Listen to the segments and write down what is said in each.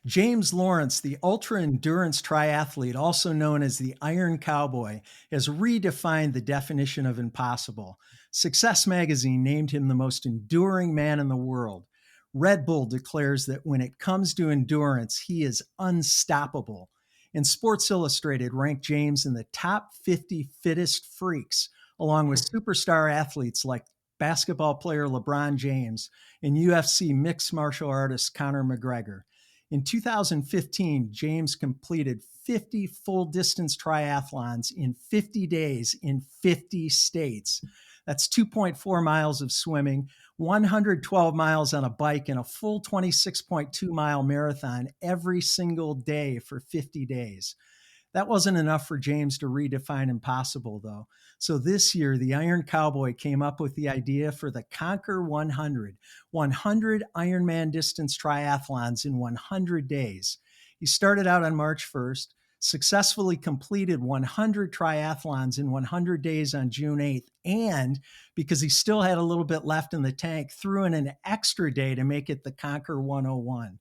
James Lawrence, the ultra endurance triathlete, also known as the Iron Cowboy, has redefined the definition of impossible. Success magazine named him the most enduring man in the world. Red Bull declares that when it comes to endurance, he is unstoppable. And Sports Illustrated ranked James in the top 50 fittest freaks, along with superstar athletes like basketball player LeBron James and UFC mixed martial artist Conor McGregor. In 2015, James completed 50 full distance triathlons in 50 days in 50 states. That's 2.4 miles of swimming, 112 miles on a bike, and a full 26.2-mile marathon every single day for 50 days. That wasn't enough for James to redefine impossible, though. So this year, the Iron Cowboy came up with the idea for the Conquer 100, 100 Ironman distance triathlons in 100 days. He started out on March 1st, successfully completed 100 triathlons in 100 days on June 8th, and because he still had a little bit left in the tank, threw in an extra day to make it the Conquer 101.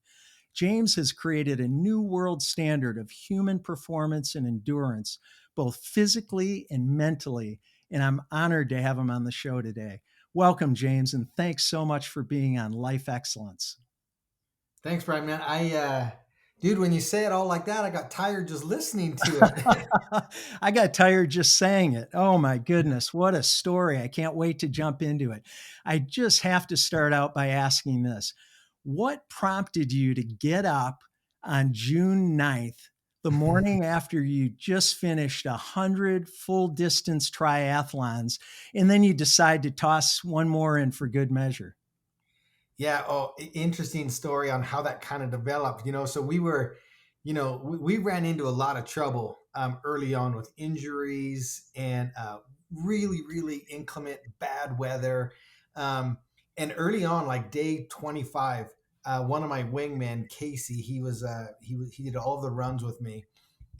James has created a new world standard of human performance and endurance, both physically and mentally. And I'm honored to have him on the show today. Welcome, James, and thanks so much for being on Life Excellence. Thanks, Brian, man. Dude, when you say it all like that, I got tired just listening to it. I got tired just saying it. Oh my goodness, what a story. I can't wait to jump into it. I just have to start out by asking this. What prompted you to get up on June 9th, the morning after you just finished 100 full distance triathlons, and then you decide to toss one more in for good measure? Yeah. Oh, interesting story on how that kind of developed. So we ran into a lot of trouble early on with injuries and really, really inclement bad weather. And early on, like day 25, one of my wingmen, Casey, he did all the runs with me,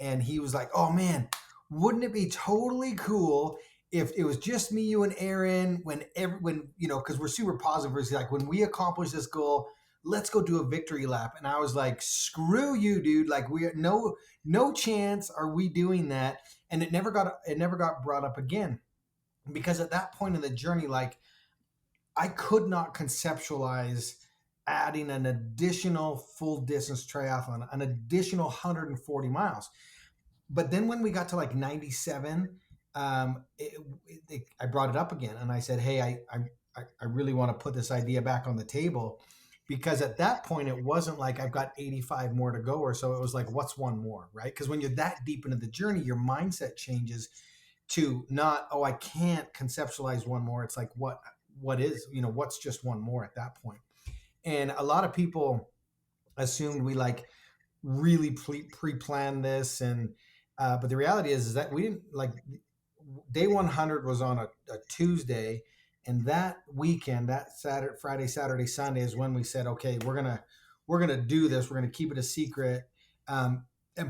and he was like, "Oh man, wouldn't it be totally cool if it was just me, you, and Aaron? Because we're super positive. It's like when we accomplish this goal, let's go do a victory lap." And I was like, "Screw you, dude! Like we are no chance are we doing that." And it never got brought up again, because at that point in the journey, like I could not conceptualize adding an additional full distance triathlon, an additional 140 miles. But then when we got to like 97, I brought it up again, and I said, "Hey, I really want to put this idea back on the table," because at that point it wasn't like I've got 85 more to go or so. It was like, what's one more, right? Because when you're that deep into the journey, your mindset changes to not, oh, I can't conceptualize one more. It's like, what is, what's just one more at that point? And a lot of people assumed we like really pre-planned this, and but the reality is that we didn't. Like day 100 was on a Tuesday, and that weekend, that Friday, Saturday, Sunday is when we said, okay, we're gonna do this. We're gonna keep it a secret, and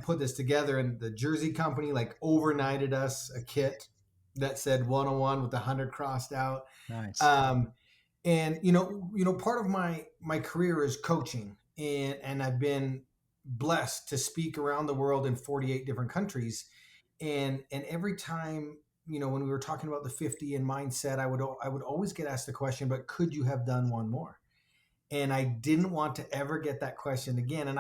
put this together. And the jersey company like overnighted us a kit that said 101 with the 100 crossed out. Nice. Um, and part of my career is coaching, and I've been blessed to speak around the world in 48 different countries. And every time, when we were talking about the 50 and mindset, I would always get asked the question, but could you have done one more? And I didn't want to ever get that question again. And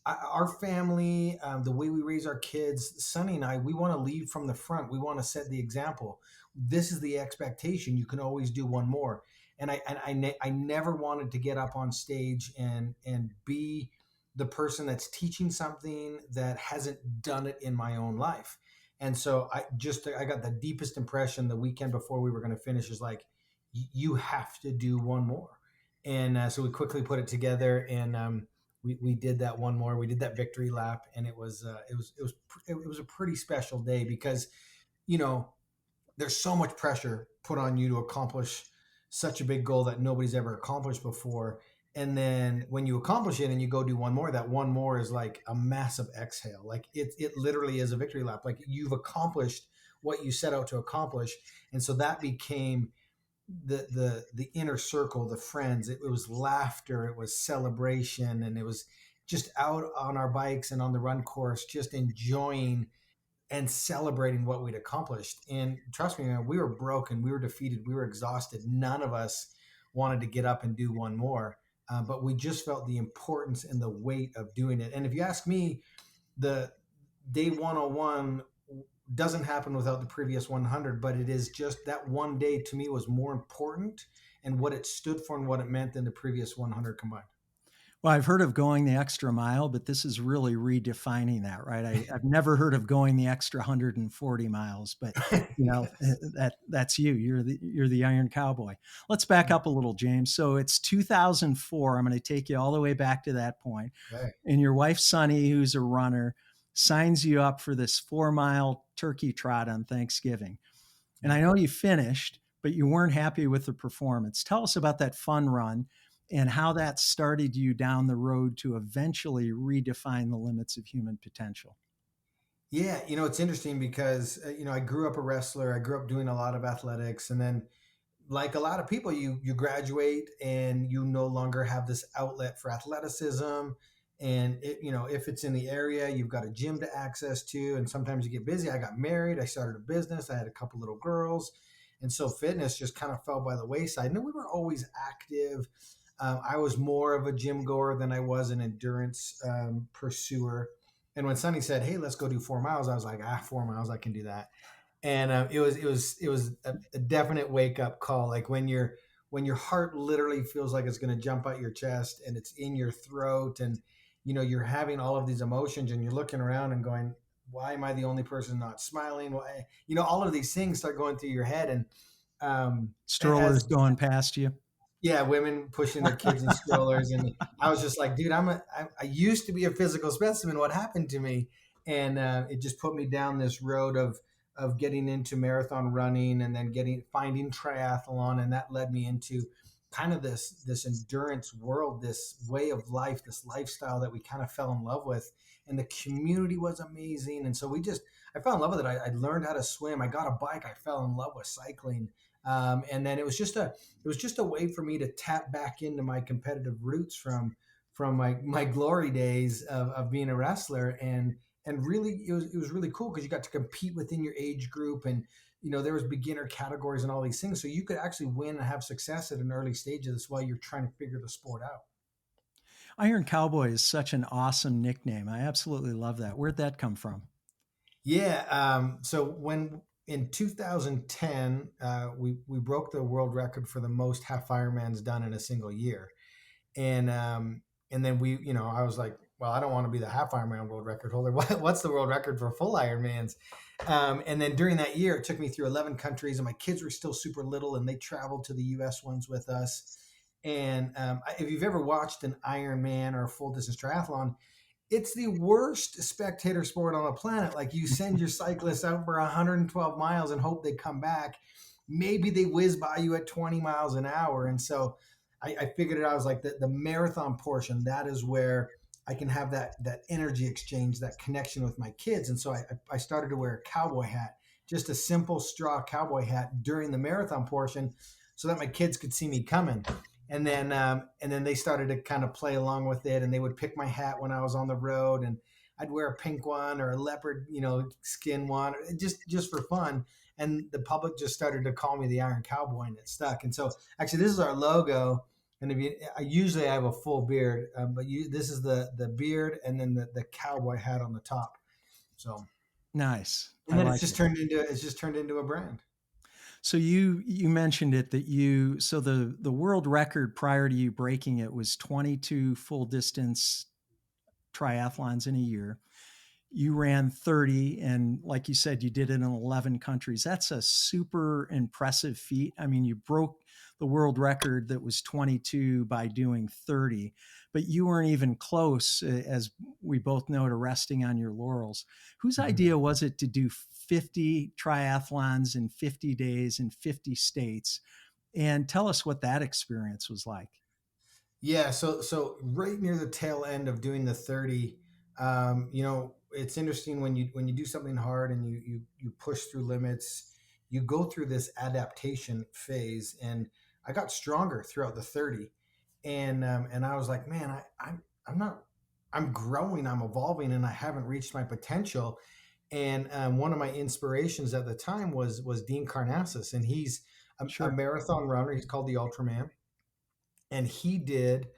our family, the way we raise our kids, Sonny and I, we want to lead from the front. We want to set the example. This is the expectation. You can always do one more. And I never wanted to get up on stage and be the person that's teaching something that hasn't done it in my own life. And so I got the deepest impression the weekend before we were going to finish is like, you have to do one more. And so we quickly put it together, and we did that one more. We did that victory lap, and it was a pretty special day because you know there's so much pressure put on you to accomplish such a big goal that nobody's ever accomplished before. And then when you accomplish it and you go do one more, that one more is like a massive exhale. Like it literally is a victory lap. Like you've accomplished what you set out to accomplish. And so that became the inner circle, the friends. It was laughter, it was celebration, and just out on our bikes and on the run course, just enjoying and celebrating what we'd accomplished. And trust me, man, we were broken, we were defeated, we were exhausted. None of us wanted to get up and do one more, but we just felt the importance and the weight of doing it. And if you ask me, the day 101 doesn't happen without the previous 100, but it is just that one day to me was more important and what it stood for and what it meant than the previous 100 combined. Well, I've heard of going the extra mile, but this is really redefining that, right? I've never heard of going the extra 140 miles, but Yes. that's you. You're the Iron Cowboy. Let's back up a little, James. So it's 2004. I'm going to take you all the way back to that point. Okay. And your wife Sunny, who's a runner, signs you up for this 4-mile Turkey Trot on Thanksgiving. And I know you finished, but you weren't happy with the performance. Tell us about that fun run and how that started you down the road to eventually redefine the limits of human potential. Yeah, it's interesting because I grew up a wrestler. I grew up doing a lot of athletics, and then like a lot of people, you graduate and you no longer have this outlet for athleticism. And if it's in the area, you've got a gym to access to, and sometimes you get busy. I got married, I started a business, I had a couple little girls, and so fitness just kind of fell by the wayside. And we were always active. I was more of a gym goer than I was an endurance pursuer. And when Sonny said, "Hey, let's go do 4 miles," I was like, 4 miles, I can do that. And it was a definite wake up call. Like when your heart literally feels like it's going to jump out your chest and it's in your throat, and you're having all of these emotions, and you're looking around and going, "Why am I the only person not smiling?" Why, all of these things start going through your head, and Strollers as going past you. yeah, women pushing their kids in strollers, and I was just like, dude, I used to be a physical specimen. What happened to me? And it just put me down this road of getting into marathon running, and then finding triathlon, and that led me into kind of this endurance world, this way of life, this lifestyle that we kind of fell in love with, and the community was amazing, and so I fell in love with it. I learned how to swim. I got a bike. I fell in love with cycling. And then it was just a way for me to tap back into my competitive roots from my glory days of being a wrestler, and really it was really cool because you got to compete within your age group, and there was beginner categories and all these things, so you could actually win and have success at an early stage of this while you're trying to figure the sport out. Iron Cowboy is such an awesome nickname. I absolutely love that. Where'd that come from? Yeah. So when in 2010, we broke the world record for the most half Ironmans done in a single year, and then I was like, well, I don't want to be the half Ironman world record holder. What's the world record for full Ironmans? And then during that year, it took me through 11 countries, and my kids were still super little, and they traveled to the U.S. ones with us. And if you've ever watched an Ironman or a full distance triathlon, it's the worst spectator sport on the planet. Like, you send your cyclists out for 112 miles and hope they come back. Maybe they whiz by you at 20 miles an hour. And so I figured it out. I was like, the marathon portion, that is where I can have that energy exchange, that connection with my kids. And so I started to wear a cowboy hat, just a simple straw cowboy hat during the marathon portion, so that my kids could see me coming. And then they started to kind of play along with it, and they would pick my hat when I was on the road, and I'd wear a pink one or a leopard, skin one, just for fun. And the public just started to call me the Iron Cowboy, and it stuck. And so actually, this is our logo. And usually I have a full beard, but this is the beard, and then the cowboy hat on the top. So, Nice. and I then like it. it's just turned into a brand. So you mentioned it that so the world record prior to you breaking it was 22 full distance triathlons in a year. You ran 30, and like you said, you did it in 11 countries. That's a super impressive feat. I mean, you broke the world record that was 22 by doing 30, but you weren't even close, as we both know, to resting on your laurels. Whose Mhm. idea was it to do 50 triathlons in 50 days in 50 states? And tell us what that experience was like. Yeah, so right near the tail end of doing the 30, it's interesting when you do something hard and you push through limits, you go through this adaptation phase, and I got stronger throughout the 30, and I was like, man, I'm not I'm growing, I'm evolving, and I haven't reached my potential. And one of my inspirations at the time was Dean Karnassus, and he's a Sure. marathon runner. He's called the Ultraman, and he did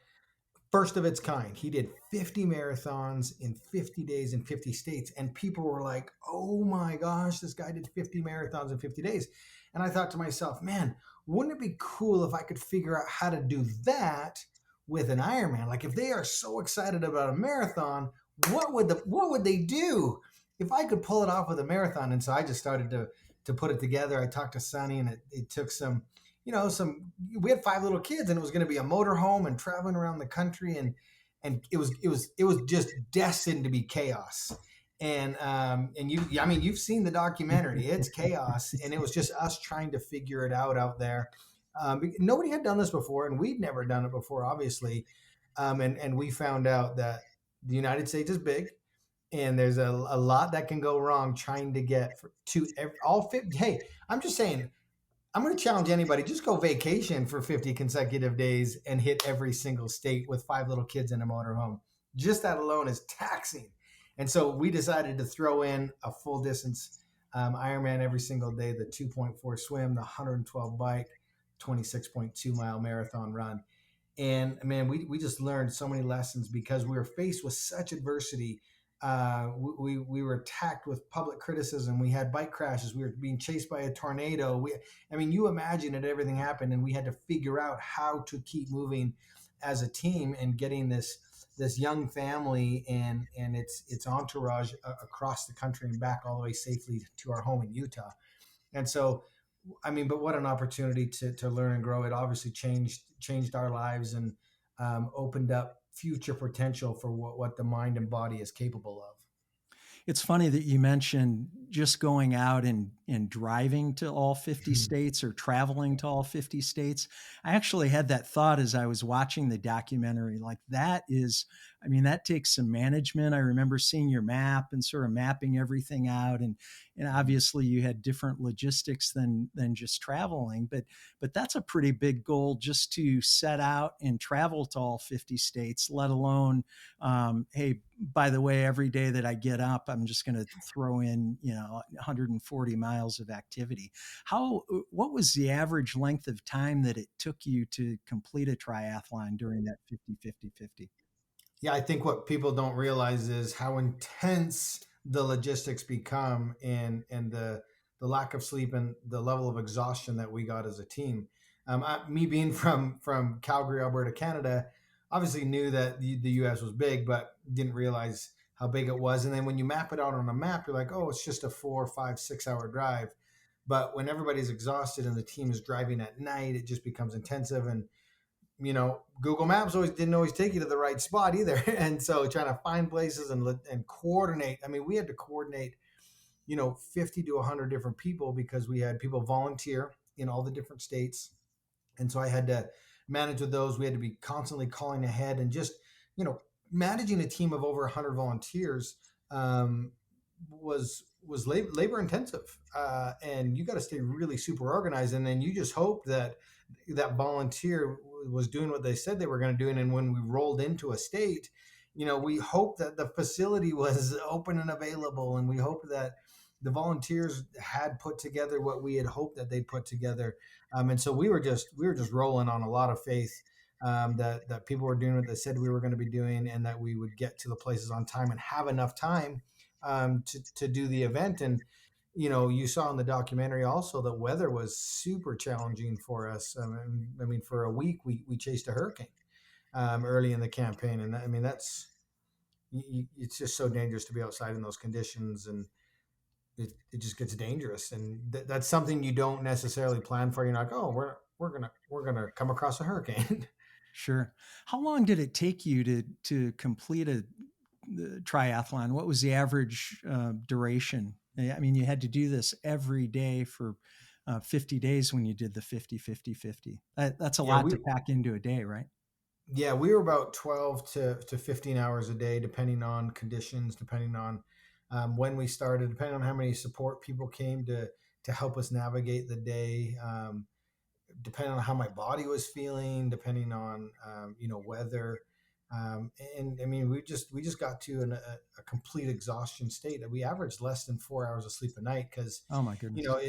first of its kind. He did 50 marathons in 50 days in 50 states. And people were like, oh my gosh, this guy did 50 marathons in 50 days. And I thought to myself, man, wouldn't it be cool if I could figure out how to do that with an Ironman? Like if they are so excited about a marathon, what would they do if I could pull it off with a marathon? And so I just started to put it together. I talked to Sonny, and it took some, we had 5 little kids, and it was going to be a motorhome and traveling around the country, and it was just destined to be chaos. And I mean, you've seen the documentary. It's chaos, and it was just us trying to figure it out there. Nobody had done this before, and we'd never done it before, obviously. And we found out that the United States is big, and there's a lot that can go wrong trying to get to all 50. Hey, I'm just saying, I'm going to challenge anybody. Just go vacation for 50 consecutive days and hit every single state with 5 little kids in a motorhome. Just that alone is taxing. And so we decided to throw in a full distance Ironman every single day, the 2.4 swim, the 112 bike, 26.2 mile marathon run. And man, we just learned so many lessons because we were faced with such adversity. We were attacked with public criticism. We had bike crashes. We were being chased by a tornado. I mean, you imagine it, everything happened, and we had to figure out how to keep moving as a team and getting this young family and its entourage across the country and back all the way safely to our home in Utah. And so, I mean, but what an opportunity to learn and grow. It obviously changed our lives and opened up future potential for what the mind and body is capable of. It's funny that you mentioned just going out and driving to all 50 states or traveling to all 50 states. I actually had that thought as I was watching the documentary. Like that is, I mean, that takes some management. I remember seeing your map and sort of mapping everything out. And obviously you had different logistics than just traveling, but that's a pretty big goal just to set out and travel to all 50 states, let alone, hey, by the way, every day that I get up, I'm just going to throw in, 140 miles of activity. What was the average length of time that it took you to complete a triathlon during that 50-50-50? Yeah, I think what people don't realize is how intense the logistics become, and the lack of sleep and the level of exhaustion that we got as a team. Me being from Calgary, Alberta, Canada, obviously knew that the U.S. was big, but didn't realize how big it was. And then when you map it out on a map, you're like, oh, it's just a 4, 5, 6 hour drive. But when everybody's exhausted and the team is driving at night, it just becomes intensive. And Google Maps didn't always take you to the right spot either. And so trying to find places and coordinate. I mean, we had to coordinate, 50 to 100 different people because we had people volunteer in all the different states. And so I had to manage with those. We had to be constantly calling ahead and just, managing a team of over 100 volunteers was labor intensive. And you got to stay really super organized. And then you just hope that volunteer was doing what they said they were going to do. And then when we rolled into a state, we hoped that the facility was open and available. And we hoped that the volunteers had put together what we had hoped that they'd put together. And so we were just rolling on a lot of faith, that people were doing what they said we were going to be doing, and that we would get to the places on time and have enough time to do the event. And you saw in the documentary also that weather was super challenging for us. I mean, for a week we chased a hurricane early in the campaign, and I mean it's just so dangerous to be outside in those conditions, and it just gets dangerous. And that's something you don't necessarily plan for. You're like, oh, we're gonna come across a hurricane. Sure. How long did it take you to complete the triathlon? What was the average duration? I mean, you had to do this every day for 50 days when you did the 50-50-50. That's a Yeah, lot to pack into a day, right? we were about 12 to 15 hours a day, depending on conditions, depending on when we started, depending on how many support people came to help us navigate the day, depending on how my body was feeling, depending on weather. And I mean, we just got to a complete exhaustion state that we averaged less than 4 hours of sleep a night because, Oh my you goodness. know,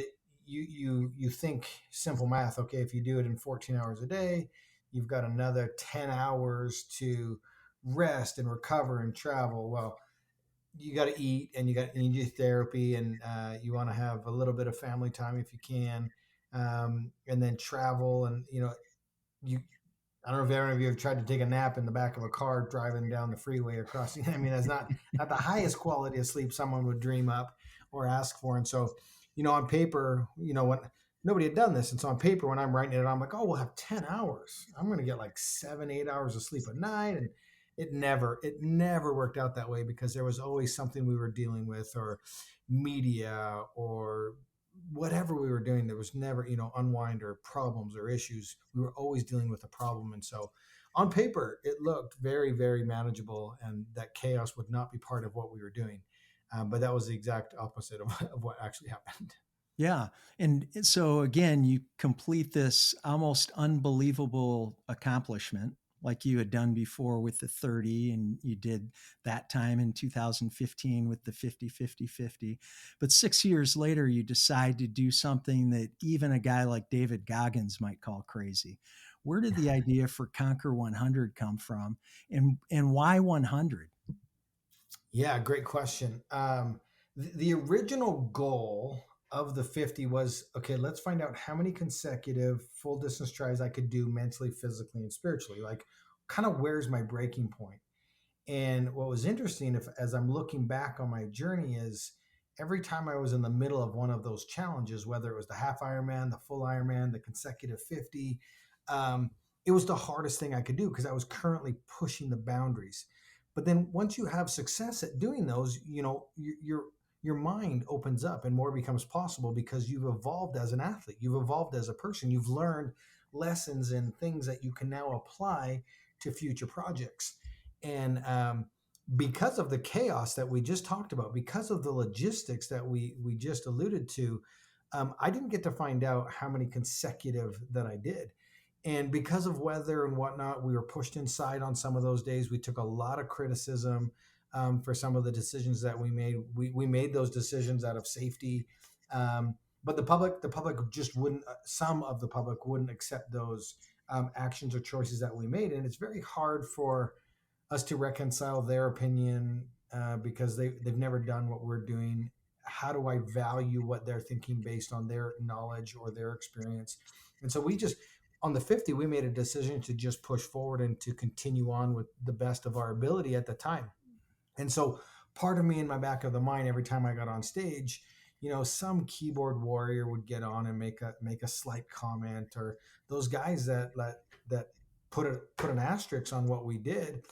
you think simple math. Okay, if you do it in 14 hours a day, you've got another 10 hours to rest and recover and travel. Well, you got to eat and you need your therapy and you want to have a little bit of family time if you can, and then travel and you I don't know if any of you have tried to take a nap in the back of a car driving down the freeway or crossing. I mean, that's not the highest quality of sleep someone would dream up or ask for. And so, on paper, when nobody had done this, and so on paper, when I'm writing it, I'm like, oh, we'll have 10 hours. I'm going to get like 7, 8 hours of sleep a night, and it never worked out that way because there was always something we were dealing with, or media, or whatever we were doing. There was never unwind or problems or issues. We were always dealing with a problem. And so on paper it looked very, very manageable, and that chaos would not be part of what we were doing. But that was the exact opposite of what actually happened. Yeah. And so again, you complete this almost unbelievable accomplishment like you had done before with the 30, and you did that time in 2015 with the 50-50-50. But 6 years later, you decide to do something that even a guy like David Goggins might call crazy. Where did the idea for Conquer 100 come from, and why 100? Yeah, great question. The original goal of the 50 was, okay, let's find out how many consecutive full distance tries I could do mentally, physically, and spiritually. Like, kind of where's my breaking point? And what was interesting, if as I'm looking back on my journey, is every time I was in the middle of one of those challenges, whether it was the half Ironman, the full Ironman, the consecutive 50, um, it was the hardest thing I could do because I was currently pushing the boundaries. But then once you have success at doing those, your mind opens up and more becomes possible because you've evolved as an athlete, you've evolved as a person, you've learned lessons and things that you can now apply to future projects. And because of the chaos that we just talked about, because of the logistics that we just alluded to, I didn't get to find out how many consecutive that I did. And because of weather and whatnot, we were pushed inside on some of those days. We took a lot of criticism for some of the decisions that we made. We made those decisions out of safety, but the public just wouldn't. Some of the public wouldn't accept those actions or choices that we made, and it's very hard for us to reconcile their opinion because they've never done what we're doing. How do I value what they're thinking based on their knowledge or their experience? And so we just, on the 50, we made a decision to just push forward and to continue on with the best of our ability at the time. And so part of me in my back of the mind, every time I got on stage, some keyboard warrior would get on and make a slight comment, or those guys that put an asterisk on what we did.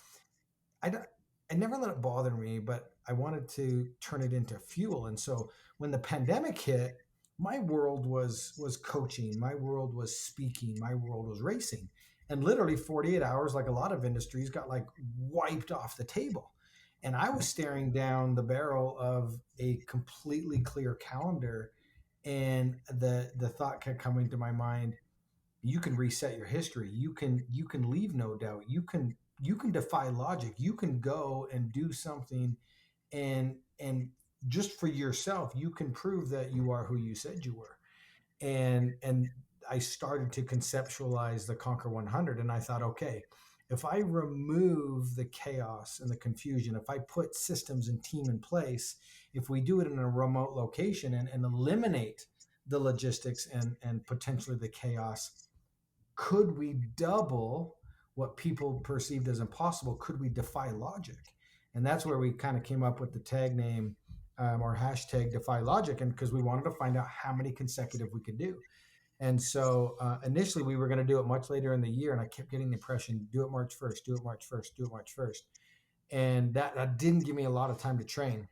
I don't, I never let it bother me, but I wanted to turn it into fuel. And so when the pandemic hit, my world was coaching, my world was speaking, my world was racing. And literally 48 hours, like a lot of industries, got like wiped off the table. And I was staring down the barrel of a completely clear calendar. And the thought kept coming to my mind, you can reset your history, you can leave no doubt, you can defy logic, you can go and do something, and just for yourself you can prove that you are who you said you were. And I started to conceptualize the Conquer 100, and I thought, okay, if I remove the chaos and the confusion, if I put systems and team in place, if we do it in a remote location and eliminate the logistics and potentially the chaos, could we double what people perceived as impossible? Could we defy logic? And that's where we kind of came up with the tag name, or hashtag defy logic. And because we wanted to find out how many consecutive we could do. And so initially we were going to do it much later in the year. And I kept getting the impression, do it March 1st, do it March 1st, do it March 1st. And that didn't give me a lot of time to train.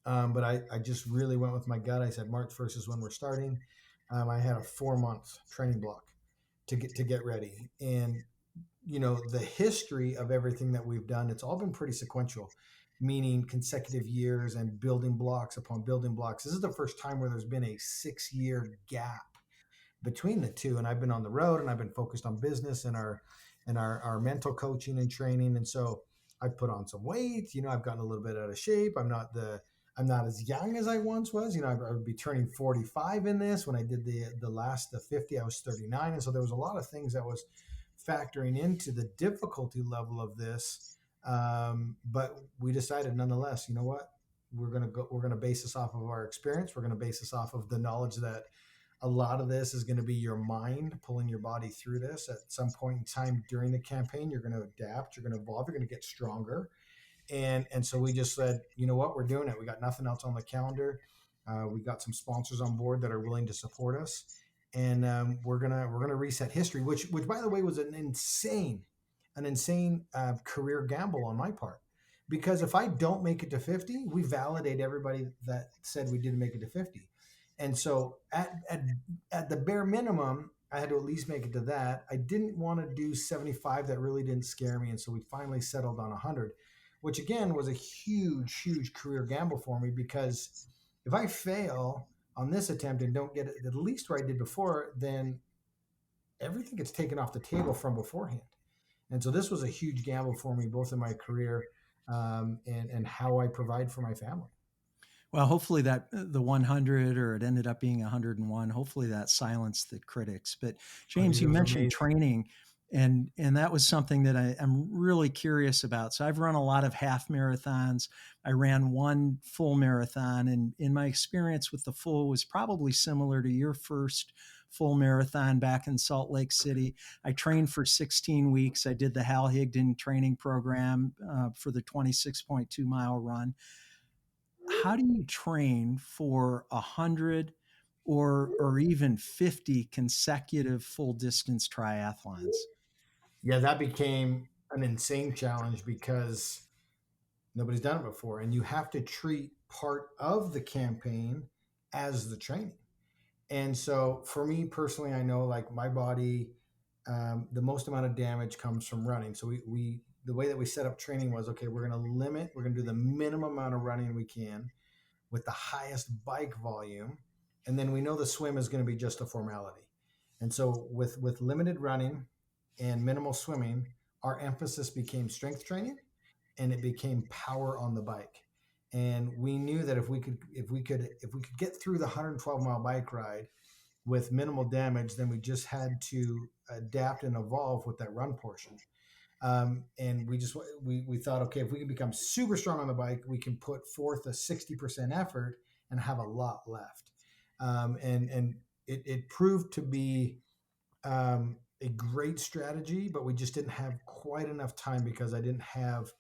But I just really went with my gut. I said, March 1st is when we're starting. I had a 4-month training block to get ready. And the history of everything that we've done, it's all been pretty sequential, meaning consecutive years and building blocks upon building blocks. This is the first time where there's been a 6-year gap between the two. And I've been on the road and I've been focused on business and our mental coaching and training. And so I've put on some weight, I've gotten a little bit out of shape. I'm not as young as I once was. I would be turning 45 in this. When I did the last, the 50, I was 39. And so there was a lot of things that was factoring into the difficulty level of this. But we decided nonetheless, you know what? We're going to base this off of our experience. We're going to base this off of the knowledge that a lot of this is going to be your mind pulling your body through this. At some point in time during the campaign, you're going to adapt, you're going to evolve, you're going to get stronger. And so we just said, you know what, we're doing it. We got nothing else on the calendar. We got some sponsors on board that are willing to support us, and we're gonna reset history, which by the way was an insane career gamble on my part, because if I don't make it to 50, we validate everybody that said we didn't make it to 50, and so at the bare minimum, I had to at least make it to that. I didn't want to do 75. That really didn't scare me, and so we finally settled on 100, which again was a huge career gamble for me, because if I fail on this attempt and don't get it at least where I did before, then everything gets taken off the table from beforehand. And so this was a huge gamble for me, both in my career and how I provide for my family. Well, hopefully that the 100, or it ended up being 101, hopefully that silenced the critics. But James, It you was mentioned amazing. training, and that was something that I'm really curious about. So I've run a lot of half marathons. I ran one full marathon, and in my experience with the full was probably similar to your first full marathon back in Salt Lake City. I trained for 16 weeks. I did the Hal Higdon training program for the 26.2-mile run. How do you train for 100 or even 50 consecutive full distance triathlons? Yeah, that became an insane challenge because nobody's done it before. And you have to treat part of the campaign as the training. And so for me personally, I know like my body, the most amount of damage comes from running. So we the way that we set up training was, okay, we're going to do the minimum amount of running we can with the highest bike volume. And then we know the swim is going to be just a formality. And so with limited running and minimal swimming, our emphasis became strength training, and it became power on the bike. And we knew that if we could get through the 112-mile bike ride with minimal damage, then we just had to adapt and evolve with that run portion. And we thought, okay, if we can become super strong on the bike, we can put forth a 60% effort and have a lot left. And it proved to be a great strategy, but we just didn't have quite enough time because I didn't have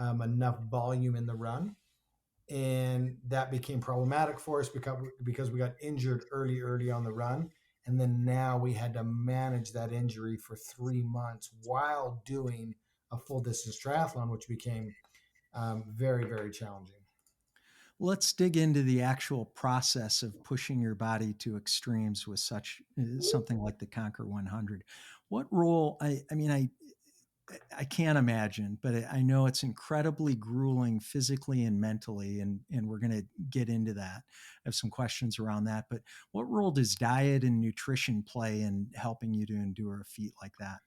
enough volume in the run, and that became problematic for us because we got injured early on the run, and then now we had to manage that injury for 3 months while doing a full distance triathlon, which became very challenging. Let's dig into the actual process of pushing your body to extremes with such something like the Conquer 100. What role? I can't imagine, but I know it's incredibly grueling physically and mentally, and we're going to get into that. I have some questions around that, but what role does diet and nutrition play in helping you to endure a feat like that?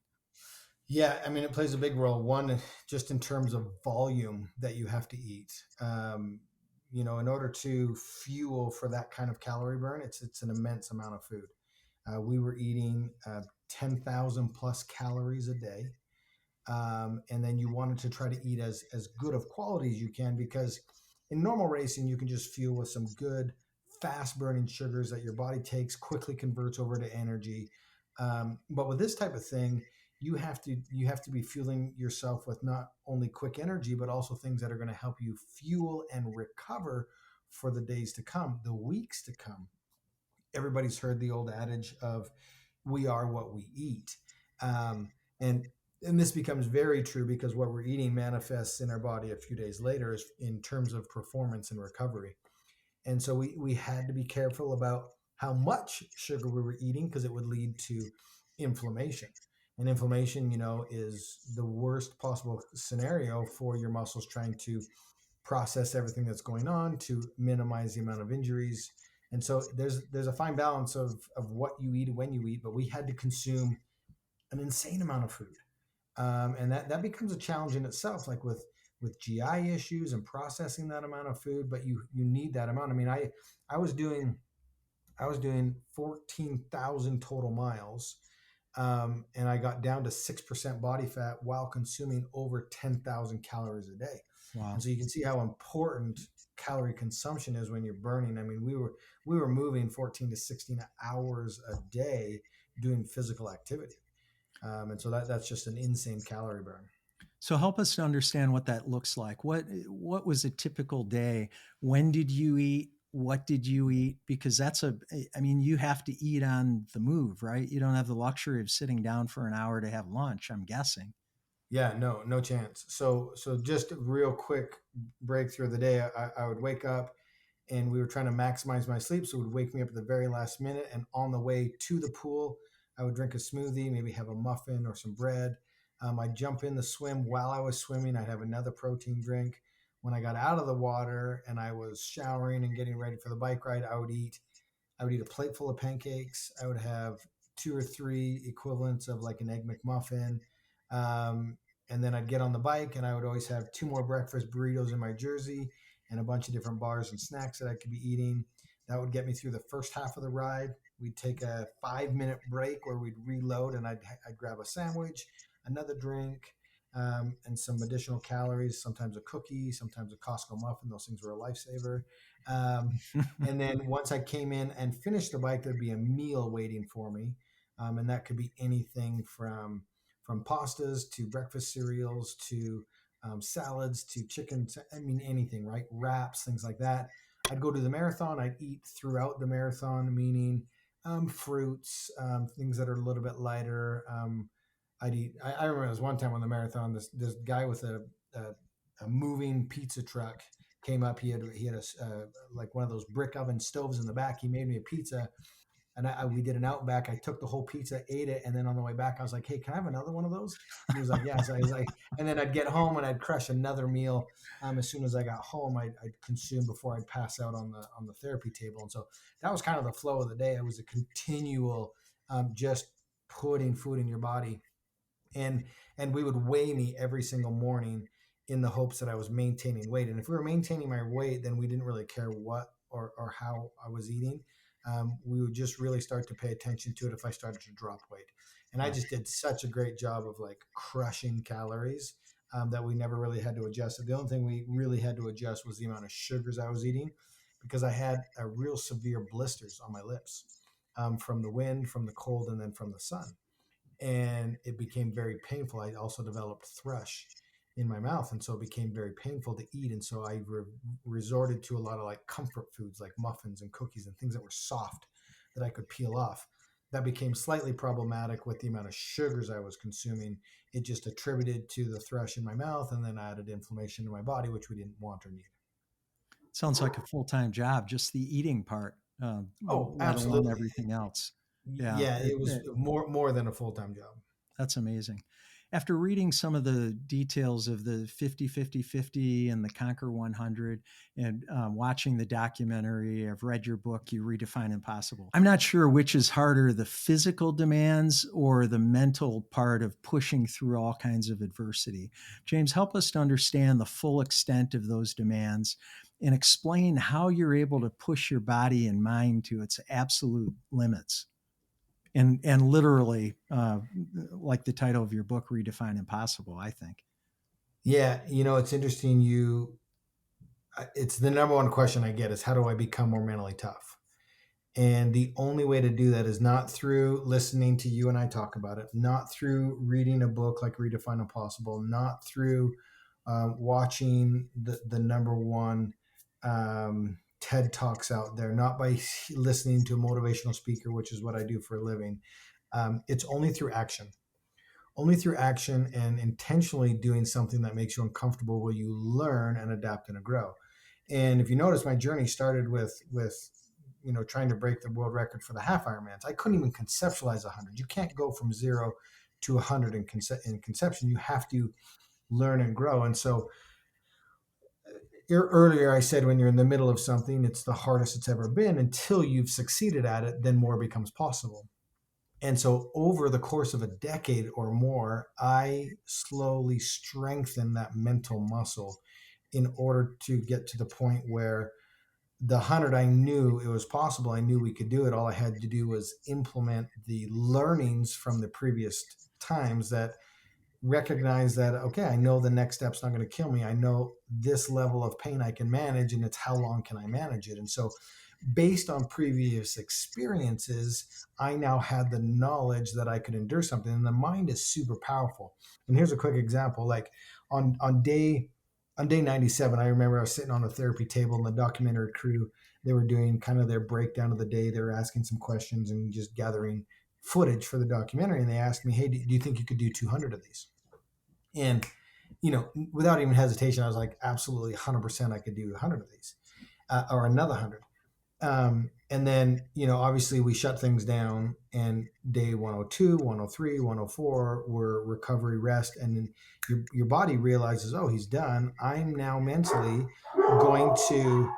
Yeah, I mean, it plays a big role. One, just in terms of volume that you have to eat. In order to fuel for that kind of calorie burn, it's an immense amount of food. We were eating 10,000 plus calories a day, and then you wanted to try to eat as good of quality as you can, because in normal racing you can just fuel with some good fast burning sugars that your body takes, quickly converts over to energy. But with this type of thing, you have to be fueling yourself with not only quick energy but also things that are going to help you fuel and recover for the days to come, the weeks to come. Everybody's heard the old adage of "we are what we eat," um, and and this becomes very true because what we're eating manifests in our body a few days later in terms of performance and recovery. And so we had to be careful about how much sugar we were eating, because it would lead to inflammation. And inflammation, is the worst possible scenario for your muscles trying to process everything that's going on to minimize the amount of injuries And so there's a fine balance of what you eat and when you eat, but we had to consume an insane amount of food. And that becomes a challenge in itself, like with GI issues and processing that amount of food, but you need that amount. I mean, I was doing I was doing 14,000 total miles, and I got down to 6% body fat while consuming over 10,000 calories a day. And Wow. so you can see how important calorie consumption is when you're burning. I mean, we were moving 14 to 16 hours a day doing physical activity, and so that's just an insane calorie burn. So help us to understand what that looks like. What was a typical day? When did you eat? What did you eat? Because I mean, you have to eat on the move, right? You don't have the luxury of sitting down for an hour to have lunch, I'm guessing. Yeah, no chance. So just a real quick breakthrough of the day. I would wake up, and we were trying to maximize my sleep, so it would wake me up at the very last minute. And on the way to the pool, I would drink a smoothie, maybe have a muffin or some bread. I'd jump in the swim. While I was swimming, I'd have another protein drink. When I got out of the water and I was showering and getting ready for the bike ride, I would eat a plate full of pancakes. I would have two or three equivalents of like an egg McMuffin. Um, and then I'd get on the bike, and I would always have two more breakfast burritos in my jersey and a bunch of different bars and snacks that I could be eating. That would get me through the first half of the ride. We'd take a 5 minute break where we'd reload, and I'd grab a sandwich, another drink, and some additional calories, sometimes a cookie, sometimes a Costco muffin. Those things were a lifesaver. Um, and then once I came in and finished the bike, there'd be a meal waiting for me. And that could be anything from pastas to breakfast cereals to salads to chicken. I mean, anything, right? Wraps, things like that. I'd go to the marathon. I'd eat throughout the marathon, meaning fruits, things that are a little bit lighter. I'd eat. I remember there was one time on the marathon, this guy with a moving pizza truck came up. He had like one of those brick oven stoves in the back. He made me a pizza, and we did an Outback. I took the whole pizza, ate it, and then on the way back, I was like, "Hey, can I have another one of those?" And he was like, "Yeah." So I was like, and then I'd get home and I'd crush another meal. As soon as I got home, I'd consume before I'd pass out on the therapy table. And so that was kind of the flow of the day. It was a continual, just putting food in your body, and we would weigh me every single morning in the hopes that I was maintaining weight. And if we were maintaining my weight, then we didn't really care what or how I was eating. We would just really start to pay attention to it if I started to drop weight. And I Wow. just did such a great job of like crushing calories, that we never really had to adjust it. The only thing we really had to adjust was the amount of sugars I was eating, because I had a real severe blisters on my lips, from the wind, from the cold, and then from the sun, and it became very painful. I also developed thrush in my mouth, and so it became very painful to eat. And so I resorted to a lot of like comfort foods, like muffins and cookies and things that were soft that I could peel off. That became slightly problematic with the amount of sugars I was consuming. It just attributed to the thrush in my mouth, and then added inflammation to my body, which we didn't want or need. Sounds like a full-time job, just the eating part, Oh, let alone absolutely. everything else. Yeah. Yeah, it was more than a full-time job. That's amazing. After reading some of the details of the 50-50-50 and the Conquer 100 and watching the documentary, I've read your book, You Redefine Impossible. I'm not sure which is harder, the physical demands or the mental part of pushing through all kinds of adversity. James, help us to understand the full extent of those demands and explain how you're able to push your body and mind to its absolute limits and literally, like the title of your book, Redefine Impossible, I think. Yeah, it's interesting. It's the number one question I get is, how do I become more mentally tough? And the only way to do that is not through listening to you and I talk about it, not through reading a book like Redefine Impossible, not through watching the number one TED Talks out there, not by listening to a motivational speaker, which is what I do for a living. It's only through action and intentionally doing something that makes you uncomfortable will you learn and adapt and grow. And if you notice, my journey started with trying to break the world record for the half Ironmans. I couldn't even conceptualize 100. You can't go from 0 to 100 in conception. You have to learn and grow. And so earlier I said when you're in the middle of something, it's the hardest it's ever been. Until you've succeeded at it, then more becomes possible. And so over the course of a decade or more, I slowly strengthened that mental muscle in order to get to the point where the 100, I knew it was possible. I knew we could do it. All I had to do was implement the learnings from the previous times, that recognize that, okay, I know the next step's not going to kill me. I know this level of pain I can manage, and it's how long can I manage it. And so based on previous experiences, I now had the knowledge that I could endure something. And the mind is super powerful. And here's a quick example. Like on day 97, I remember I was sitting on a therapy table, and the documentary crew, they were doing kind of their breakdown of the day. They were asking some questions and just gathering footage for the documentary. And they asked me, hey, do you think you could do 200 of these? And, without even hesitation, I was like, absolutely 100% I could do 100 of these, or another 100. And then, obviously we shut things down, and day 102, 103, 104 were recovery, rest. And then your body realizes, oh, he's done. I'm now mentally going to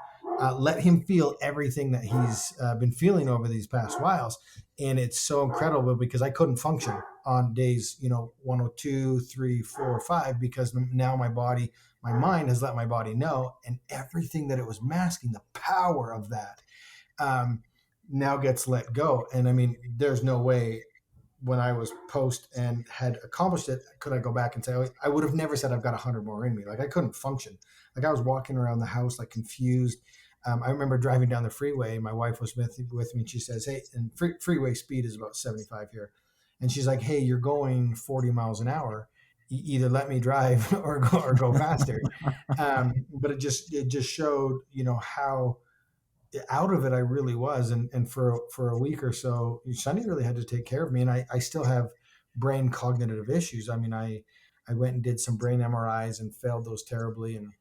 let him feel everything that he's been feeling over these past whiles. And it's so incredible because I couldn't function on days, 102, 3, 4, 5, because now my mind has let my body know, and everything that it was masking, the power of that, now gets let go. And I mean, there's no way when I was post and had accomplished it, could I go back and say, oh, I would have never said I've got 100 more in me. Like I couldn't function. Like I was walking around the house, like confused. I remember driving down the freeway. My wife was with me. And she says, hey, and freeway speed is about 75 here. And she's like, hey, you're going 40 miles an hour. Either let me drive or go faster. But it just showed, how out of it I really was. And for a week or so, Sunny really had to take care of me. And I still have brain cognitive issues. I mean, I went and did some brain MRIs and failed those terribly. And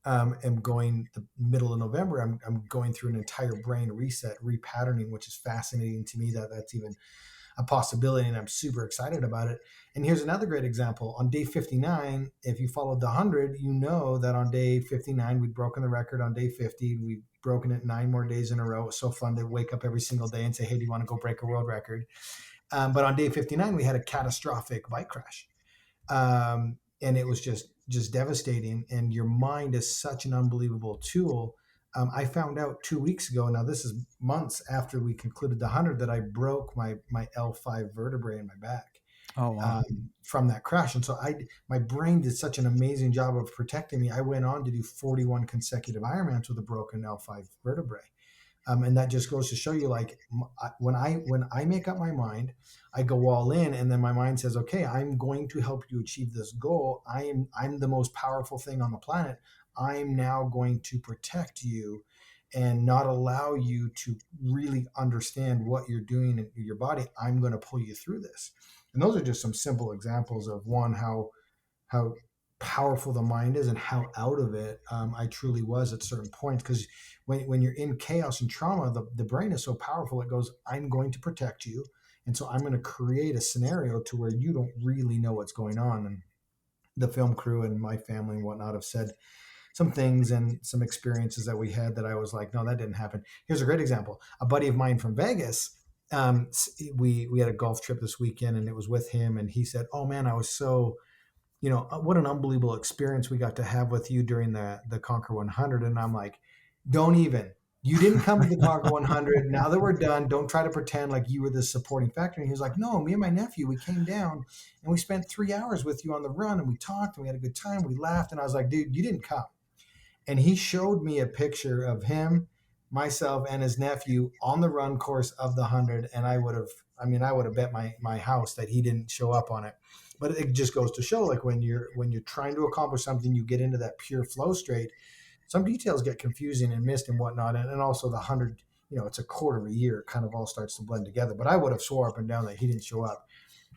am going the middle of November, I'm going through an entire brain reset, repatterning, which is fascinating to me that that's even a possibility, and I'm super excited about it. And here's another great example. On day 59, if you followed the 100, you know that on day 59, we'd broken the record. On day 50, we'd broken it 9 more days in a row. It was so fun to wake up every single day and say, hey, do you want to go break a world record? But on day 59, we had a catastrophic bike crash. And it was just devastating. And your mind is such an unbelievable tool. I found out 2 weeks ago, now this is months after we concluded the 100, that I broke my L5 vertebrae in my back. Oh, wow. From that crash. And so my brain did such an amazing job of protecting me. I went on to do 41 consecutive Ironmans with a broken L5 vertebrae. And that just goes to show you, like, when I make up my mind, I go all in, and then my mind says, okay, I'm going to help you achieve this goal. I'm the most powerful thing on the planet. I'm now going to protect you and not allow you to really understand what you're doing in your body. I'm going to pull you through this. And those are just some simple examples of how powerful the mind is and how out of it I truly was at certain points. Because when you're in chaos and trauma, the brain is so powerful. It goes, I'm going to protect you. And so I'm going to create a scenario to where you don't really know what's going on. And the film crew and my family and whatnot have said some things and some experiences that we had that I was like, no, that didn't happen. Here's a great example. A buddy of mine from Vegas, we had a golf trip this weekend, and it was with him. And he said, oh man, I was so, what an unbelievable experience we got to have with you during the Conquer 100. And I'm like, don't even. You didn't come to the Conquer 100. Now that we're done, don't try to pretend like you were the supporting factor. And he was like, no, me and my nephew, we came down and we spent 3 hours with you on the run, and we talked and we had a good time. We laughed. And I was like, dude, you didn't come. And he showed me a picture of him, myself, and his nephew on the run course of the 100. And I would have bet my house that he didn't show up on it. But it just goes to show, like, when you're trying to accomplish something, you get into that pure flow state. Some details get confusing and missed and whatnot. And also the 100, it's a quarter of a year. It kind of all starts to blend together. But I would have swore up and down that he didn't show up.